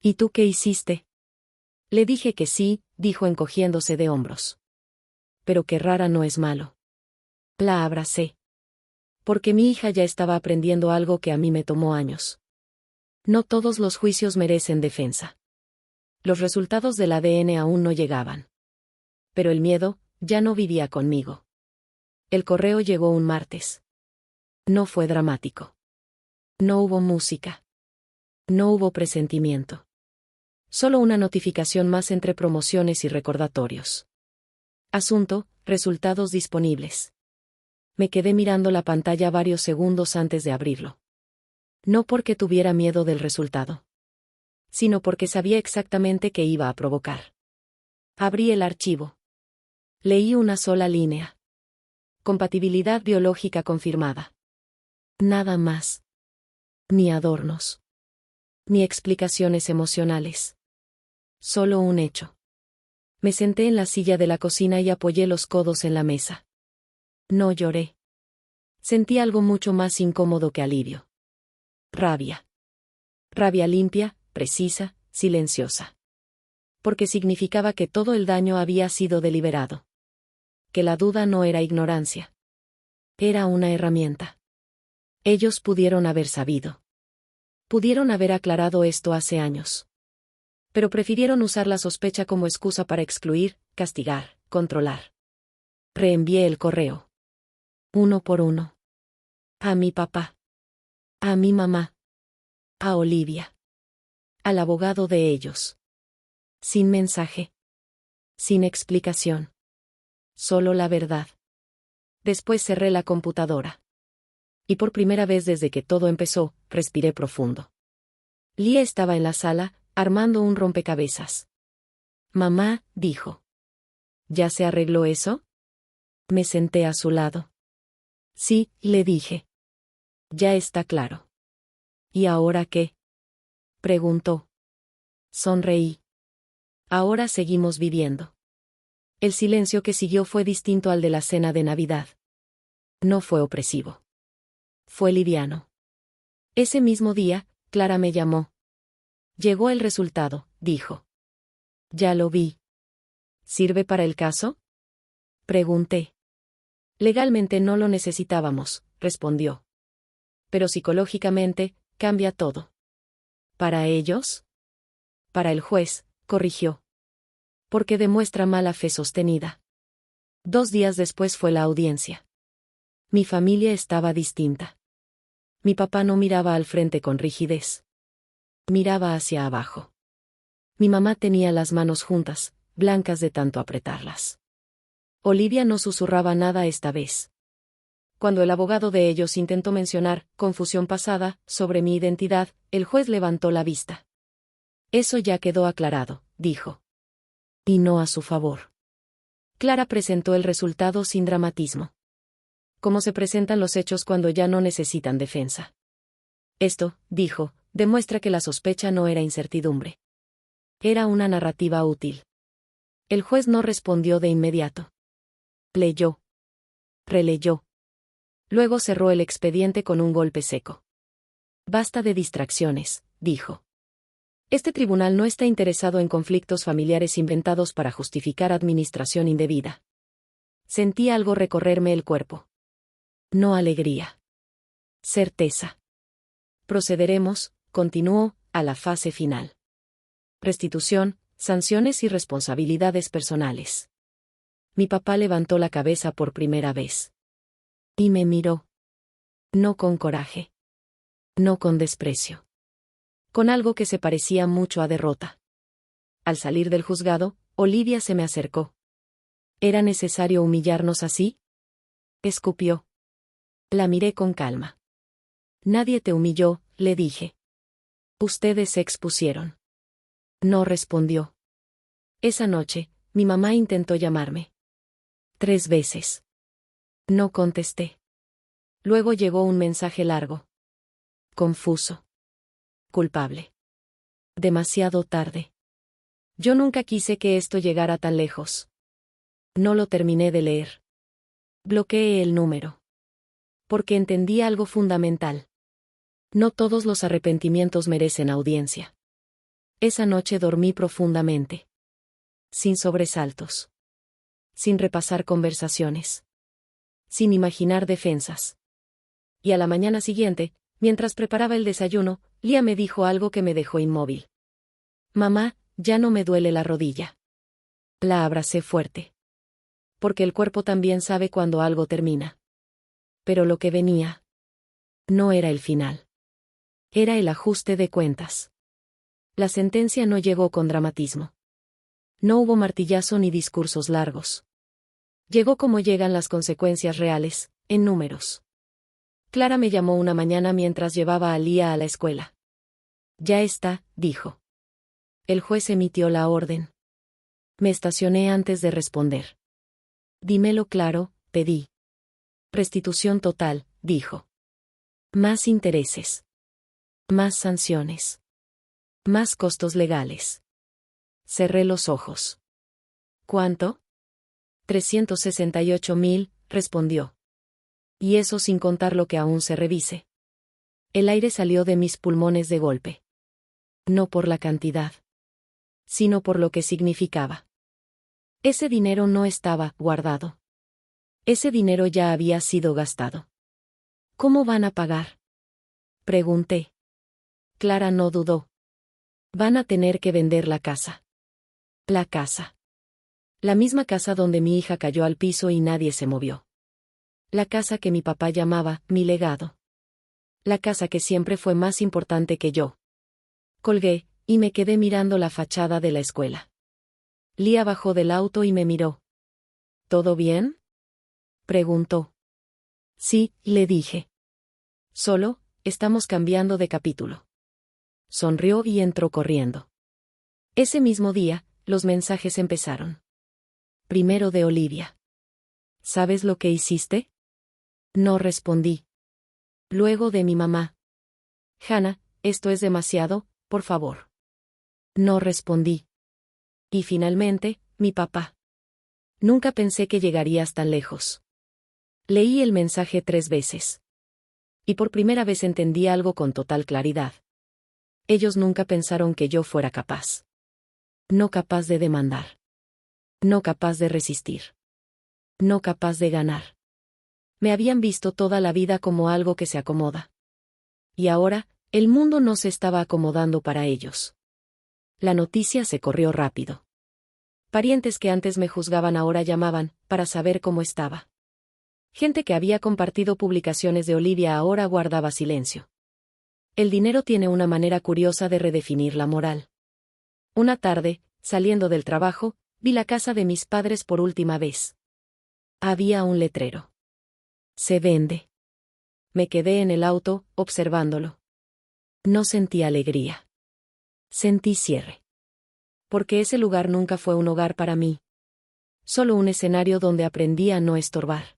¿Y tú qué hiciste? Le dije que sí, dijo encogiéndose de hombros. Pero que rara no es malo. La abracé. Porque mi hija ya estaba aprendiendo algo que a mí me tomó años. No todos los juicios merecen defensa. Los resultados del ADN aún no llegaban. Pero el miedo, ya no vivía conmigo. El correo llegó un martes. No fue dramático. No hubo música. No hubo presentimiento. Solo una notificación más entre promociones y recordatorios. Asunto, resultados disponibles. Me quedé mirando la pantalla varios segundos antes de abrirlo. No porque tuviera miedo del resultado, sino porque sabía exactamente qué iba a provocar. Abrí el archivo. Leí una sola línea. Compatibilidad biológica confirmada. Nada más. Ni adornos. Ni explicaciones emocionales. Solo un hecho. Me senté en la silla de la cocina y apoyé los codos en la mesa. No lloré. Sentí algo mucho más incómodo que alivio. Rabia. Rabia limpia, precisa, silenciosa. Porque significaba que todo el daño había sido deliberado. Que la duda no era ignorancia. Era una herramienta. Ellos pudieron haber sabido. Pudieron haber aclarado esto hace años. Pero prefirieron usar la sospecha como excusa para excluir, castigar, controlar. Reenvié el correo. Uno por uno. A mi papá. A mi mamá. A Olivia. Al abogado de ellos. Sin mensaje. Sin explicación. Solo la verdad. Después cerré la computadora. Y por primera vez desde que todo empezó, respiré profundo. Lía estaba en la sala, armando un rompecabezas. Mamá, dijo. ¿Ya se arregló eso? Me senté a su lado. Sí, le dije. Ya está claro. ¿Y ahora qué? Preguntó. Sonreí. Ahora seguimos viviendo. El silencio que siguió fue distinto al de la cena de Navidad. No fue opresivo. Fue liviano. Ese mismo día, Clara me llamó. Llegó el resultado, dijo. Ya lo vi. ¿Sirve para el caso? Pregunté. Legalmente no lo necesitábamos, respondió. Pero psicológicamente, cambia todo. ¿Para ellos? Para el juez, corrigió. Porque demuestra mala fe sostenida. 2 días después fue la audiencia. Mi familia estaba distinta. Mi papá no miraba al frente con rigidez. Miraba hacia abajo. Mi mamá tenía las manos juntas, blancas de tanto apretarlas. Olivia no susurraba nada esta vez. Cuando el abogado de ellos intentó mencionar confusión pasada sobre mi identidad, el juez levantó la vista. Eso ya quedó aclarado, dijo. Y no a su favor. Clara presentó el resultado sin dramatismo. Como se presentan los hechos cuando ya no necesitan defensa. Esto, dijo, demuestra que la sospecha no era incertidumbre. Era una narrativa útil. El juez no respondió de inmediato. Leyó. Releyó. Luego cerró el expediente con un golpe seco. Basta de distracciones, dijo. Este tribunal no está interesado en conflictos familiares inventados para justificar administración indebida. Sentí algo recorrerme el cuerpo. No alegría. Certeza. Procederemos, continuó, a la fase final. Restitución, sanciones y responsabilidades personales. Mi papá levantó la cabeza por primera vez. Y me miró. No con coraje. No con desprecio. Con algo que se parecía mucho a derrota. Al salir del juzgado, Olivia se me acercó. ¿Era necesario humillarnos así? Escupió. La miré con calma. Nadie te humilló, le dije. Ustedes se expusieron. No respondió. Esa noche, mi mamá intentó llamarme. 3 veces. No contesté. Luego llegó un mensaje largo. Confuso. Culpable. Demasiado tarde. Yo nunca quise que esto llegara tan lejos. No lo terminé de leer. Bloqueé el número. Porque entendí algo fundamental. No todos los arrepentimientos merecen audiencia. Esa noche dormí profundamente. Sin sobresaltos. Sin repasar conversaciones. Sin imaginar defensas. Y a la mañana siguiente, mientras preparaba el desayuno, Lía me dijo algo que me dejó inmóvil. Mamá, ya no me duele la rodilla. La abracé fuerte. Porque el cuerpo también sabe cuando algo termina. Pero lo que venía no era el final. Era el ajuste de cuentas. La sentencia no llegó con dramatismo. No hubo martillazo ni discursos largos. Llegó como llegan las consecuencias reales, en números. Clara me llamó una mañana mientras llevaba a Lía a la escuela. Ya está, dijo. El juez emitió la orden. Me estacioné antes de responder. Dímelo claro, pedí. Restitución total, dijo. Más intereses. Más sanciones. Más costos legales. Cerré los ojos. ¿Cuánto? 368.000, respondió. Y eso sin contar lo que aún se revise. El aire salió de mis pulmones de golpe. No por la cantidad. Sino por lo que significaba. Ese dinero no estaba guardado. Ese dinero ya había sido gastado. ¿Cómo van a pagar? Pregunté. Clara no dudó. Van a tener que vender la casa. La casa. La misma casa donde mi hija cayó al piso y nadie se movió. La casa que mi papá llamaba mi legado. La casa que siempre fue más importante que yo. Colgué, y me quedé mirando la fachada de la escuela. Lía bajó del auto y me miró. ¿Todo bien? Preguntó. Sí, le dije. Solo, estamos cambiando de capítulo. Sonrió y entró corriendo. Ese mismo día, los mensajes empezaron. Primero de Olivia. ¿Sabes lo que hiciste? No respondí. Luego de mi mamá. Hannah, esto es demasiado, por favor. No respondí. Y finalmente, mi papá. Nunca pensé que llegarías tan lejos. Leí el mensaje 3 veces. Y por primera vez entendí algo con total claridad. Ellos nunca pensaron que yo fuera capaz. No capaz de demandar. No capaz de resistir. No capaz de ganar. Me habían visto toda la vida como algo que se acomoda. Y ahora, el mundo no se estaba acomodando para ellos. La noticia se corrió rápido. Parientes que antes me juzgaban ahora llamaban, para saber cómo estaba. Gente que había compartido publicaciones de Olivia ahora guardaba silencio. El dinero tiene una manera curiosa de redefinir la moral. Una tarde, saliendo del trabajo, vi la casa de mis padres por última vez. Había un letrero. Se vende. Me quedé en el auto, observándolo. No sentí alegría. Sentí cierre. Porque ese lugar nunca fue un hogar para mí. Solo un escenario donde aprendí a no estorbar.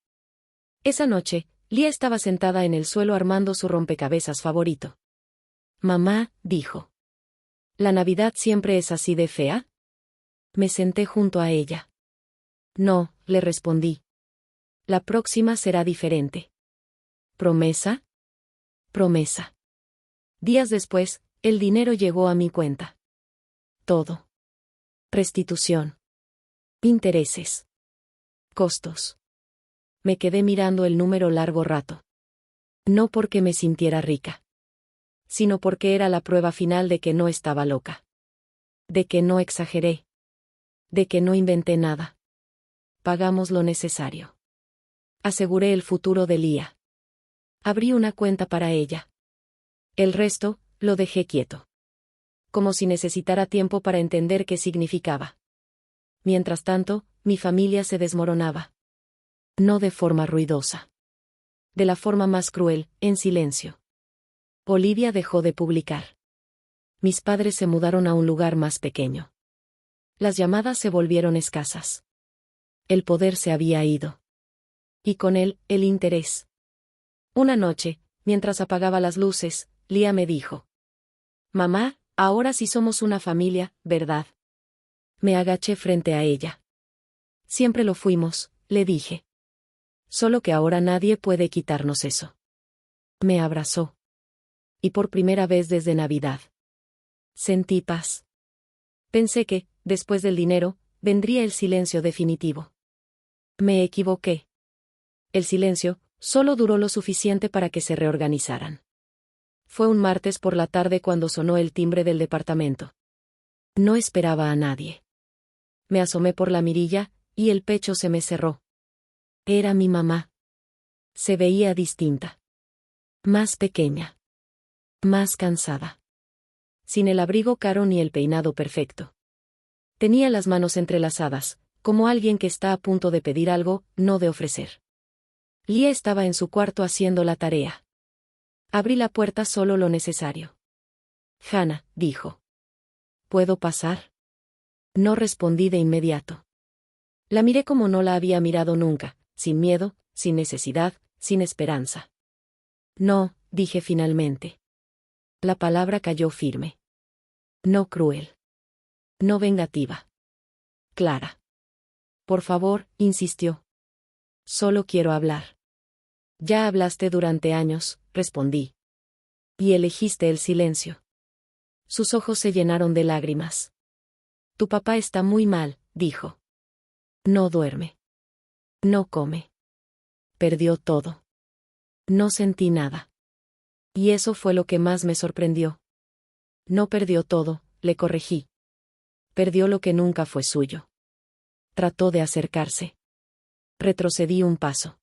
Esa noche, Lía estaba sentada en el suelo armando su rompecabezas favorito. Mamá, dijo. ¿La Navidad siempre es así de fea? Me senté junto a ella. No, le respondí. La próxima será diferente. ¿Promesa? Promesa. Días después, el dinero llegó a mi cuenta. Todo. Restitución. Intereses. Costos. Me quedé mirando el número largo rato. No porque me sintiera rica, sino porque era la prueba final de que no estaba loca. De que no exageré. De que no inventé nada. Pagamos lo necesario. Aseguré el futuro de Lía. Abrí una cuenta para ella. El resto, lo dejé quieto. Como si necesitara tiempo para entender qué significaba. Mientras tanto, mi familia se desmoronaba. No de forma ruidosa. De la forma más cruel, en silencio. Olivia dejó de publicar. Mis padres se mudaron a un lugar más pequeño. Las llamadas se volvieron escasas. El poder se había ido. Y con él, el interés. Una noche, mientras apagaba las luces, Lía me dijo. Mamá, ahora sí somos una familia, ¿verdad? Me agaché frente a ella. Siempre lo fuimos, le dije. Solo que ahora nadie puede quitarnos eso. Me abrazó. Y por primera vez desde Navidad. Sentí paz. Pensé que, después del dinero, vendría el silencio definitivo. Me equivoqué. El silencio solo duró lo suficiente para que se reorganizaran. Fue un martes por la tarde cuando sonó el timbre del departamento. No esperaba a nadie. Me asomé por la mirilla, y el pecho se me cerró. Era mi mamá. Se veía distinta. Más pequeña. Más cansada. Sin el abrigo caro ni el peinado perfecto. Tenía las manos entrelazadas, como alguien que está a punto de pedir algo, no de ofrecer. Lía estaba en su cuarto haciendo la tarea. Abrí la puerta solo lo necesario. Hannah, dijo. ¿Puedo pasar? No respondí de inmediato. La miré como no la había mirado nunca, sin miedo, sin necesidad, sin esperanza. No, dije finalmente. La palabra cayó firme. No cruel. No vengativa. Clara. Por favor, insistió. Solo quiero hablar. Ya hablaste durante años, respondí. Y elegiste el silencio. Sus ojos se llenaron de lágrimas. Tu papá está muy mal, dijo. No duerme. No come. Perdió todo. No sentí nada. Y eso fue lo que más me sorprendió. No perdió todo, le corregí. Perdió lo que nunca fue suyo. Trató de acercarse. Retrocedí un paso.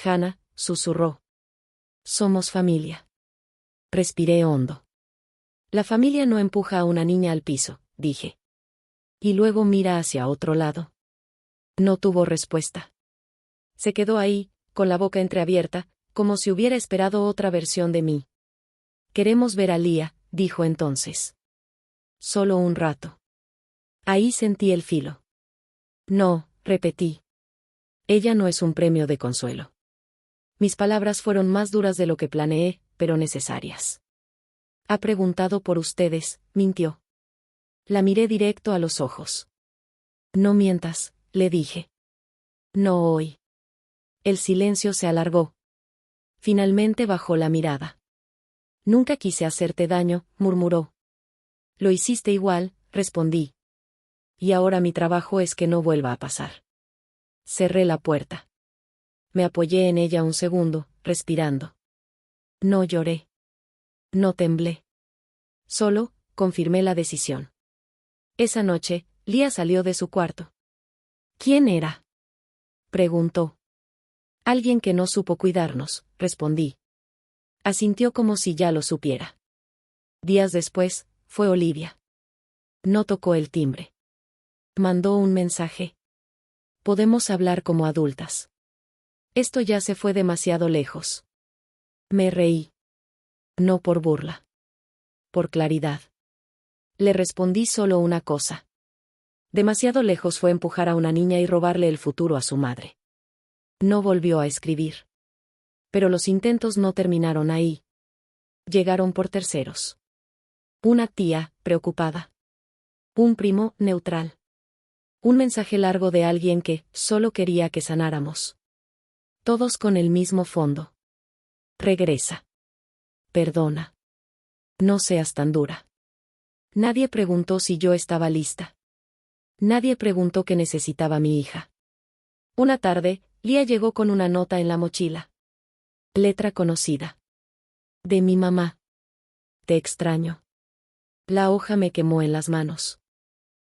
Hannah, susurró. Somos familia. Respiré hondo. La familia no empuja a una niña al piso, dije. Y luego mira hacia otro lado. No tuvo respuesta. Se quedó ahí, con la boca entreabierta, como si hubiera esperado otra versión de mí. Queremos ver a Lía, dijo entonces. Solo un rato. Ahí sentí el filo. No, repetí. Ella no es un premio de consuelo. Mis palabras fueron más duras de lo que planeé, pero necesarias. Ha preguntado por ustedes, mintió. La miré directo a los ojos. No mientas, le dije. No hoy. El silencio se alargó. Finalmente bajó la mirada. Nunca quise hacerte daño, murmuró. Lo hiciste igual, respondí. Y ahora mi trabajo es que no vuelva a pasar. Cerré la puerta. Me apoyé en ella un segundo, respirando. No lloré. No temblé. Solo, confirmé la decisión. Esa noche, Lía salió de su cuarto. ¿Quién era? Preguntó. Alguien que no supo cuidarnos, respondí. Asintió como si ya lo supiera. Días después, fue Olivia. No tocó el timbre. Mandó un mensaje. Podemos hablar como adultas. Esto ya se fue demasiado lejos. Me reí. No por burla. Por claridad. Le respondí solo una cosa. Demasiado lejos fue empujar a una niña y robarle el futuro a su madre. No volvió a escribir. Pero los intentos no terminaron ahí. Llegaron por terceros. Una tía, preocupada. Un primo, neutral. Un mensaje largo de alguien que solo quería que sanáramos. Todos con el mismo fondo. Regresa. Perdona. No seas tan dura. Nadie preguntó si yo estaba lista. Nadie preguntó qué necesitaba mi hija. Una tarde, Lía llegó con una nota en la mochila. Letra conocida. De mi mamá. Te extraño. La hoja me quemó en las manos.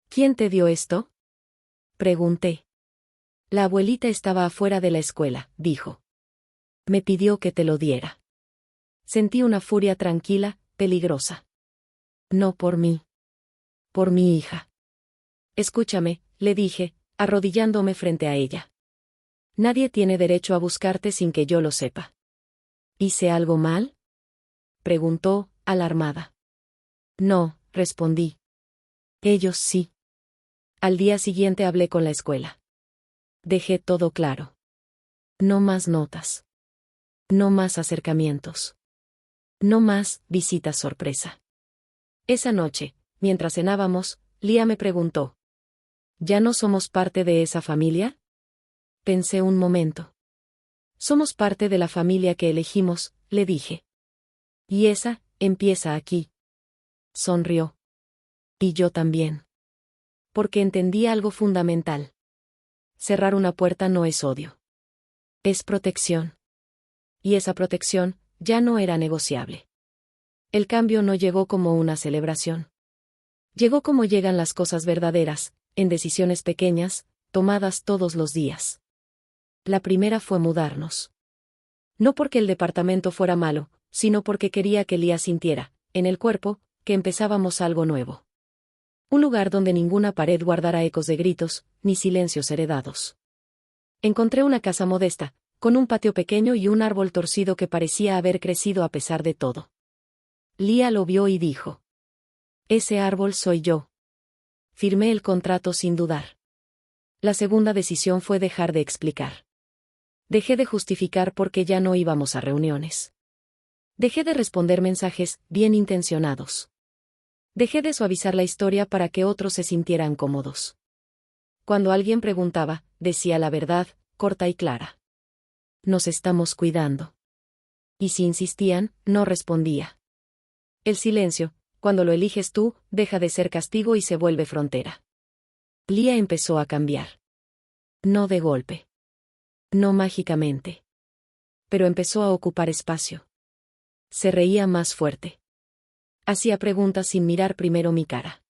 ¿Quién te dio esto? Pregunté. La abuelita estaba afuera de la escuela, dijo. Me pidió que te lo diera. Sentí una furia tranquila, peligrosa. No por mí. Por mi hija. Escúchame, le dije, arrodillándome frente a ella. Nadie tiene derecho a buscarte sin que yo lo sepa. ¿Hice algo mal? Preguntó, alarmada. No, respondí. Ellos sí. Al día siguiente hablé con la escuela. Dejé todo claro. No más notas. No más acercamientos. No más visitas sorpresa. Esa noche, mientras cenábamos, Lía me preguntó. ¿Ya no somos parte de esa familia? Pensé un momento. Somos parte de la familia que elegimos, le dije. Y esa, empieza aquí. Sonrió. Y yo también. Porque entendí algo fundamental. Cerrar una puerta no es odio. Es protección. Y esa protección, ya no era negociable. El cambio no llegó como una celebración. Llegó como llegan las cosas verdaderas, en decisiones pequeñas, tomadas todos los días. La primera fue mudarnos. No porque el departamento fuera malo, sino porque quería que Lía sintiera, en el cuerpo, que empezábamos algo nuevo. Un lugar donde ninguna pared guardara ecos de gritos, ni silencios heredados. Encontré una casa modesta, con un patio pequeño y un árbol torcido que parecía haber crecido a pesar de todo. Lía lo vio y dijo. Ese árbol soy yo. Firmé el contrato sin dudar. La segunda decisión fue dejar de explicar. Dejé de justificar por qué ya no íbamos a reuniones. Dejé de responder mensajes bien intencionados. Dejé de suavizar la historia para que otros se sintieran cómodos. Cuando alguien preguntaba, decía la verdad, corta y clara. Nos estamos cuidando. Y si insistían, no respondía. El silencio, cuando lo eliges tú, deja de ser castigo y se vuelve frontera. Lía empezó a cambiar. No de golpe. No mágicamente. Pero empezó a ocupar espacio. Se reía más fuerte. Hacía preguntas sin mirar primero mi cara.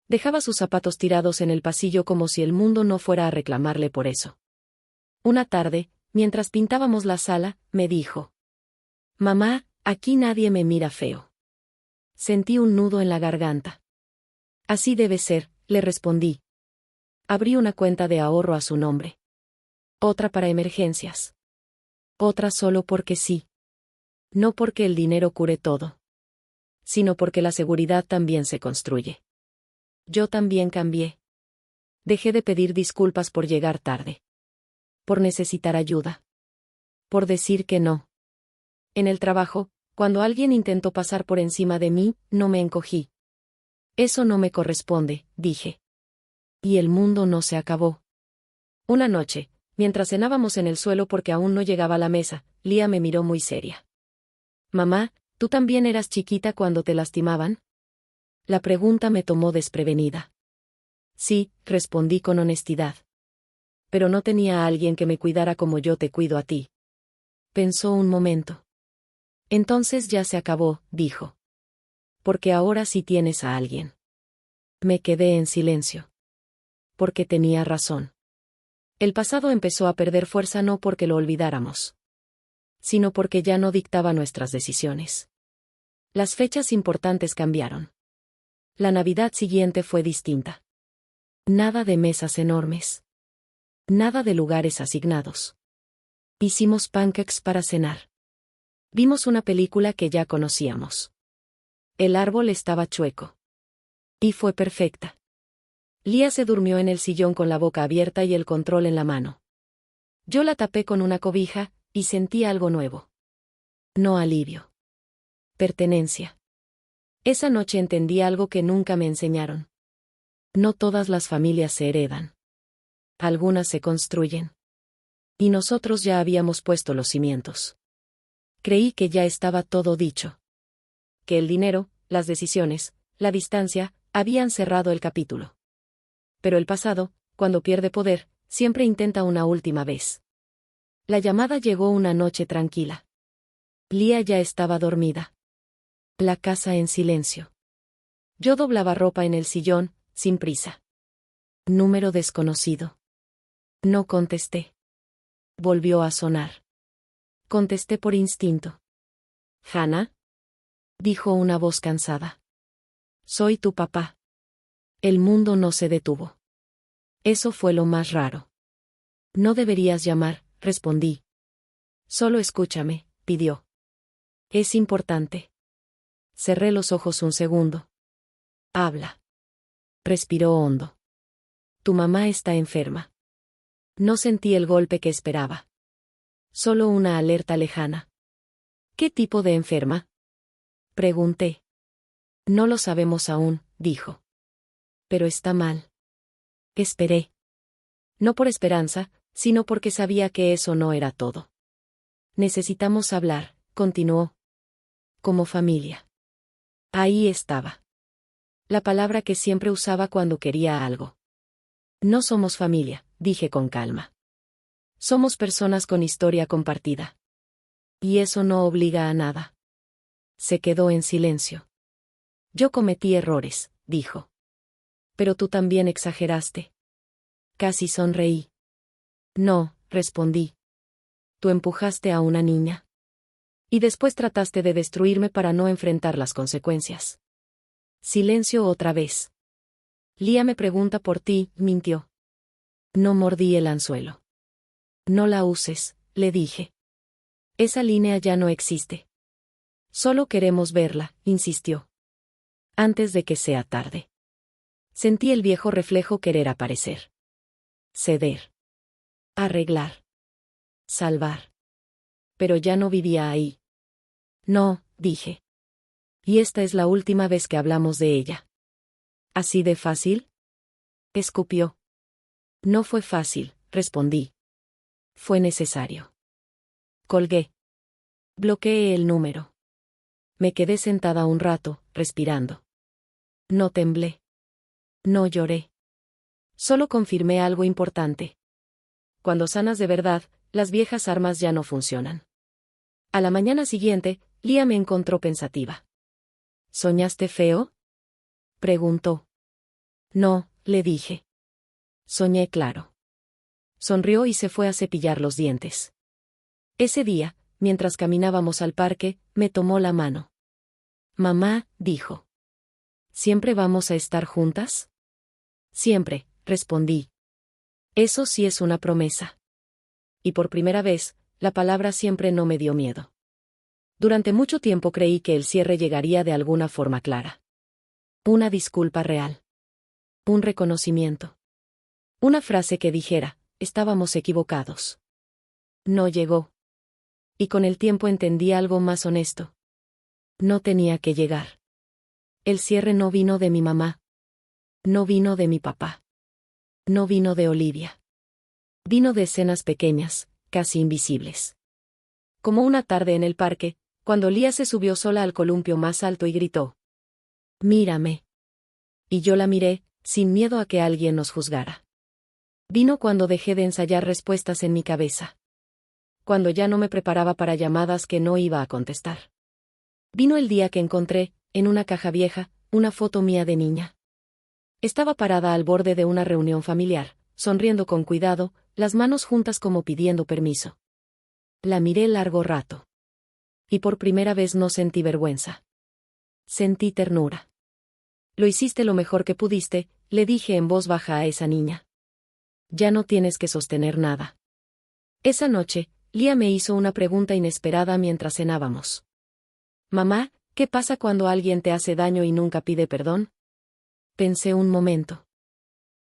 Dejaba sus zapatos tirados en el pasillo como si el mundo no fuera a reclamarle por eso. Una tarde, mientras pintábamos la sala, me dijo. Mamá, aquí nadie me mira feo. Sentí un nudo en la garganta. Así debe ser, le respondí. Abrí una cuenta de ahorro a su nombre. Otra para emergencias. Otra solo porque sí. No porque el dinero cure todo. Sino porque la seguridad también se construye. Yo también cambié. Dejé de pedir disculpas por llegar tarde. Por necesitar ayuda. Por decir que no. En el trabajo, cuando alguien intentó pasar por encima de mí, no me encogí. Eso no me corresponde, dije. Y el mundo no se acabó. Una noche, mientras cenábamos en el suelo porque aún no llegaba a la mesa, Lía me miró muy seria. Mamá, ¿tú también eras chiquita cuando te lastimaban? La pregunta me tomó desprevenida. Sí, respondí con honestidad. Pero no tenía a alguien que me cuidara como yo te cuido a ti. Pensó un momento. Entonces ya se acabó, dijo. Porque ahora sí tienes a alguien. Me quedé en silencio. Porque tenía razón. El pasado empezó a perder fuerza no porque lo olvidáramos, sino porque ya no dictaba nuestras decisiones. Las fechas importantes cambiaron. La Navidad siguiente fue distinta. Nada de mesas enormes. Nada de lugares asignados. Hicimos pancakes para cenar. Vimos una película que ya conocíamos. El árbol estaba chueco. Y fue perfecta. Lía se durmió en el sillón con la boca abierta y el control en la mano. Yo la tapé con una cobija, y sentí algo nuevo. No alivio. Pertenencia. Esa noche entendí algo que nunca me enseñaron. No todas las familias se heredan. Algunas se construyen. Y nosotros ya habíamos puesto los cimientos. Creí que ya estaba todo dicho. Que el dinero, las decisiones, la distancia, habían cerrado el capítulo. Pero el pasado, cuando pierde poder, siempre intenta una última vez. La llamada llegó una noche tranquila. Lía ya estaba dormida. La casa en silencio. Yo doblaba ropa en el sillón, sin prisa. Número desconocido. No contesté. Volvió a sonar. Contesté por instinto. «¿Hannah?», dijo una voz cansada. «Soy tu papá». El mundo no se detuvo. Eso fue lo más raro. «No deberías llamar», respondí. «Solo escúchame», pidió. «Es importante». Cerré los ojos un segundo. «Habla». Respiró hondo. «Tu mamá está enferma». No sentí el golpe que esperaba. Solo una alerta lejana. «¿Qué tipo de enferma?», pregunté. «No lo sabemos aún», dijo. «Pero está mal». Esperé. No por esperanza, sino porque sabía que eso no era todo. «Necesitamos hablar», continuó. «Como familia». Ahí estaba. La palabra que siempre usaba cuando quería algo. «No somos familia», dije con calma. «Somos personas con historia compartida. Y eso no obliga a nada». Se quedó en silencio. «Yo cometí errores», dijo. «Pero tú también exageraste». Casi sonreí. «No», respondí. «Tú empujaste a una niña. Y después trataste de destruirme para no enfrentar las consecuencias». Silencio otra vez. «Lía me pregunta por ti», mintió. No mordí el anzuelo. «No la uses», le dije. «Esa línea ya no existe». «Solo queremos verla», insistió. «Antes de que sea tarde». Sentí el viejo reflejo querer aparecer. Ceder. Arreglar. Salvar. Pero ya no vivía ahí. «No», dije. «Y esta es la última vez que hablamos de ella». «¿Así de fácil?», escupió. «No fue fácil», respondí. «Fue necesario». Colgué. Bloqueé el número. Me quedé sentada un rato, respirando. No temblé. No lloré. Solo confirmé algo importante. Cuando sanas de verdad, las viejas armas ya no funcionan. A la mañana siguiente, Lía me encontró pensativa. «¿Soñaste feo?», preguntó. «No», le dije. «Soñé claro». Sonrió y se fue a cepillar los dientes. Ese día, mientras caminábamos al parque, me tomó la mano. «Mamá», dijo. «¿Siempre vamos a estar juntas?». «Siempre», respondí. «Eso sí es una promesa». Y por primera vez, la palabra siempre no me dio miedo. Durante mucho tiempo creí que el cierre llegaría de alguna forma clara. Una disculpa real. Un reconocimiento. Una frase que dijera, estábamos equivocados. No llegó. Y con el tiempo entendí algo más honesto. No tenía que llegar. El cierre no vino de mi mamá. No vino de mi papá. No vino de Olivia. Vino de escenas pequeñas, casi invisibles. Como una tarde en el parque, cuando Lía se subió sola al columpio más alto y gritó: «Mírame». Y yo la miré, sin miedo a que alguien nos juzgara. Vino cuando dejé de ensayar respuestas en mi cabeza. Cuando ya no me preparaba para llamadas que no iba a contestar. Vino el día que encontré, en una caja vieja, una foto mía de niña. Estaba parada al borde de una reunión familiar, sonriendo con cuidado, las manos juntas como pidiendo permiso. La miré largo rato. Y por primera vez no sentí vergüenza. Sentí ternura. «Lo hiciste lo mejor que pudiste», le dije en voz baja a esa niña. «Ya no tienes que sostener nada». Esa noche, Lía me hizo una pregunta inesperada mientras cenábamos. «Mamá, ¿qué pasa cuando alguien te hace daño y nunca pide perdón?». Pensé un momento.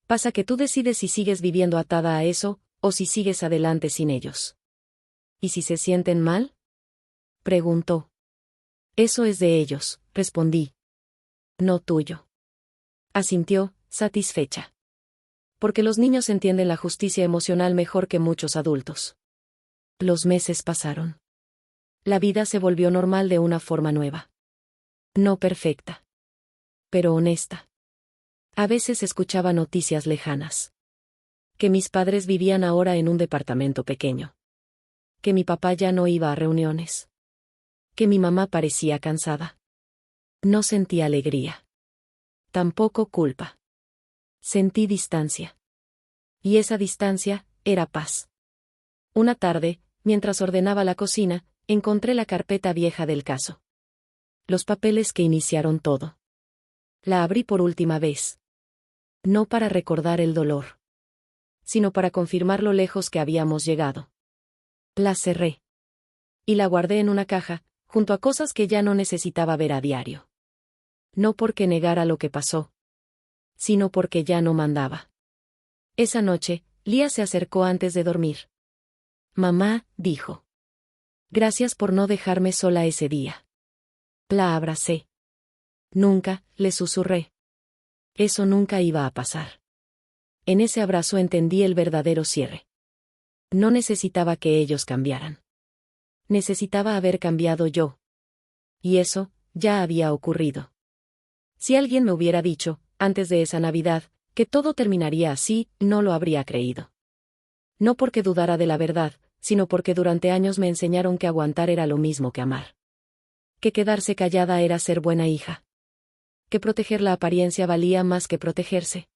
Pasa que tú decides si sigues viviendo atada a eso, o si sigues adelante sin ellos. ¿Y si se sienten mal? Preguntó. Eso es de ellos, respondí. No tuyo. Asintió, satisfecha. Porque los niños entienden la justicia emocional mejor que muchos adultos. Los meses pasaron. La vida se volvió normal de una forma nueva. No perfecta. Pero honesta. A veces escuchaba noticias lejanas. Que mis padres vivían ahora en un departamento pequeño. Que mi papá ya no iba a reuniones. Que mi mamá parecía cansada. No sentí alegría. Tampoco culpa. Sentí distancia. Y esa distancia era paz. Una tarde, mientras ordenaba la cocina, encontré la carpeta vieja del caso. Los papeles que iniciaron todo. La abrí por última vez. No para recordar el dolor, sino para confirmar lo lejos que habíamos llegado. La cerré. Y la guardé en una caja, junto a cosas que ya no necesitaba ver a diario. No porque negara lo que pasó, sino porque ya no mandaba. Esa noche, Lía se acercó antes de dormir. Mamá, dijo. Gracias por no dejarme sola ese día. La abracé. Nunca, le susurré. Eso nunca iba a pasar. En ese abrazo entendí el verdadero cierre. No necesitaba que ellos cambiaran. Necesitaba haber cambiado yo. Y eso, ya había ocurrido. Si alguien me hubiera dicho, antes de esa Navidad, que todo terminaría así, no lo habría creído. No porque dudara de la verdad, sino porque durante años me enseñaron que aguantar era lo mismo que amar. Que quedarse callada era ser buena hija. Que proteger la apariencia valía más que protegerse.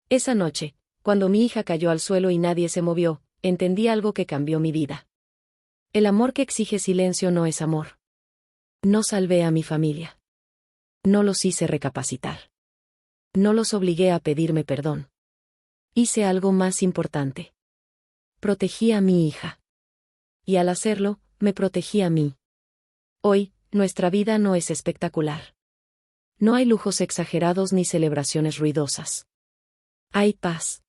Esa noche, cuando mi hija cayó al suelo y nadie se movió, entendí algo que cambió mi vida. El amor que exige silencio no es amor. No salvé a mi familia. No los hice recapacitar. No los obligué a pedirme perdón. Hice algo más importante. Protegí a mi hija. Y al hacerlo, me protegí a mí. Hoy, nuestra vida no es espectacular. No hay lujos exagerados ni celebraciones ruidosas. Hay paz.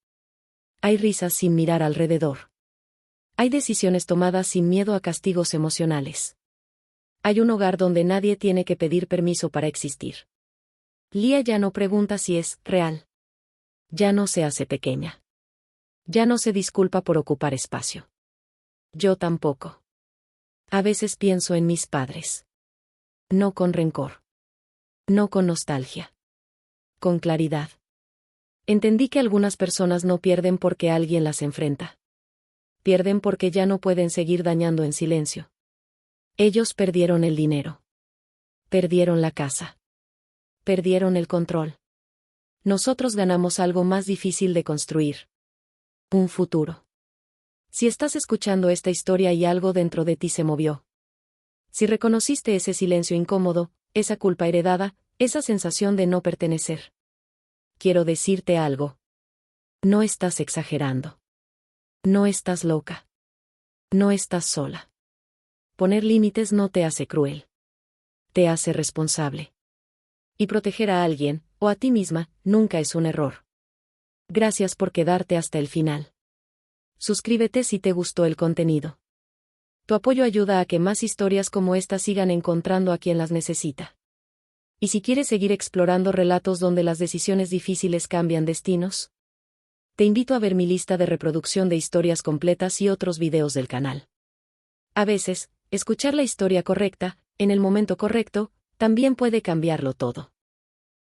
Hay risas sin mirar alrededor. Hay decisiones tomadas sin miedo a castigos emocionales. Hay un hogar donde nadie tiene que pedir permiso para existir. Lía ya no pregunta si es real. Ya no se hace pequeña. Ya no se disculpa por ocupar espacio. Yo tampoco. A veces pienso en mis padres. No con rencor. No con nostalgia. Con claridad. Entendí que algunas personas no pierden porque alguien las enfrenta. Pierden porque ya no pueden seguir dañando en silencio. Ellos perdieron el dinero. Perdieron la casa. Perdieron el control. Nosotros ganamos algo más difícil de construir. Un futuro. Si estás escuchando esta historia y algo dentro de ti se movió. Si reconociste ese silencio incómodo, esa culpa heredada, esa sensación de no pertenecer. Quiero decirte algo. No estás exagerando. No estás loca. No estás sola. Poner límites no te hace cruel. Te hace responsable. Y proteger a alguien, o a ti misma, nunca es un error. Gracias por quedarte hasta el final. Suscríbete si te gustó el contenido. Tu apoyo ayuda a que más historias como esta sigan encontrando a quien las necesita. Y si quieres seguir explorando relatos donde las decisiones difíciles cambian destinos, te invito a ver mi lista de reproducción de historias completas y otros videos del canal. A veces, escuchar la historia correcta, en el momento correcto, también puede cambiarlo todo.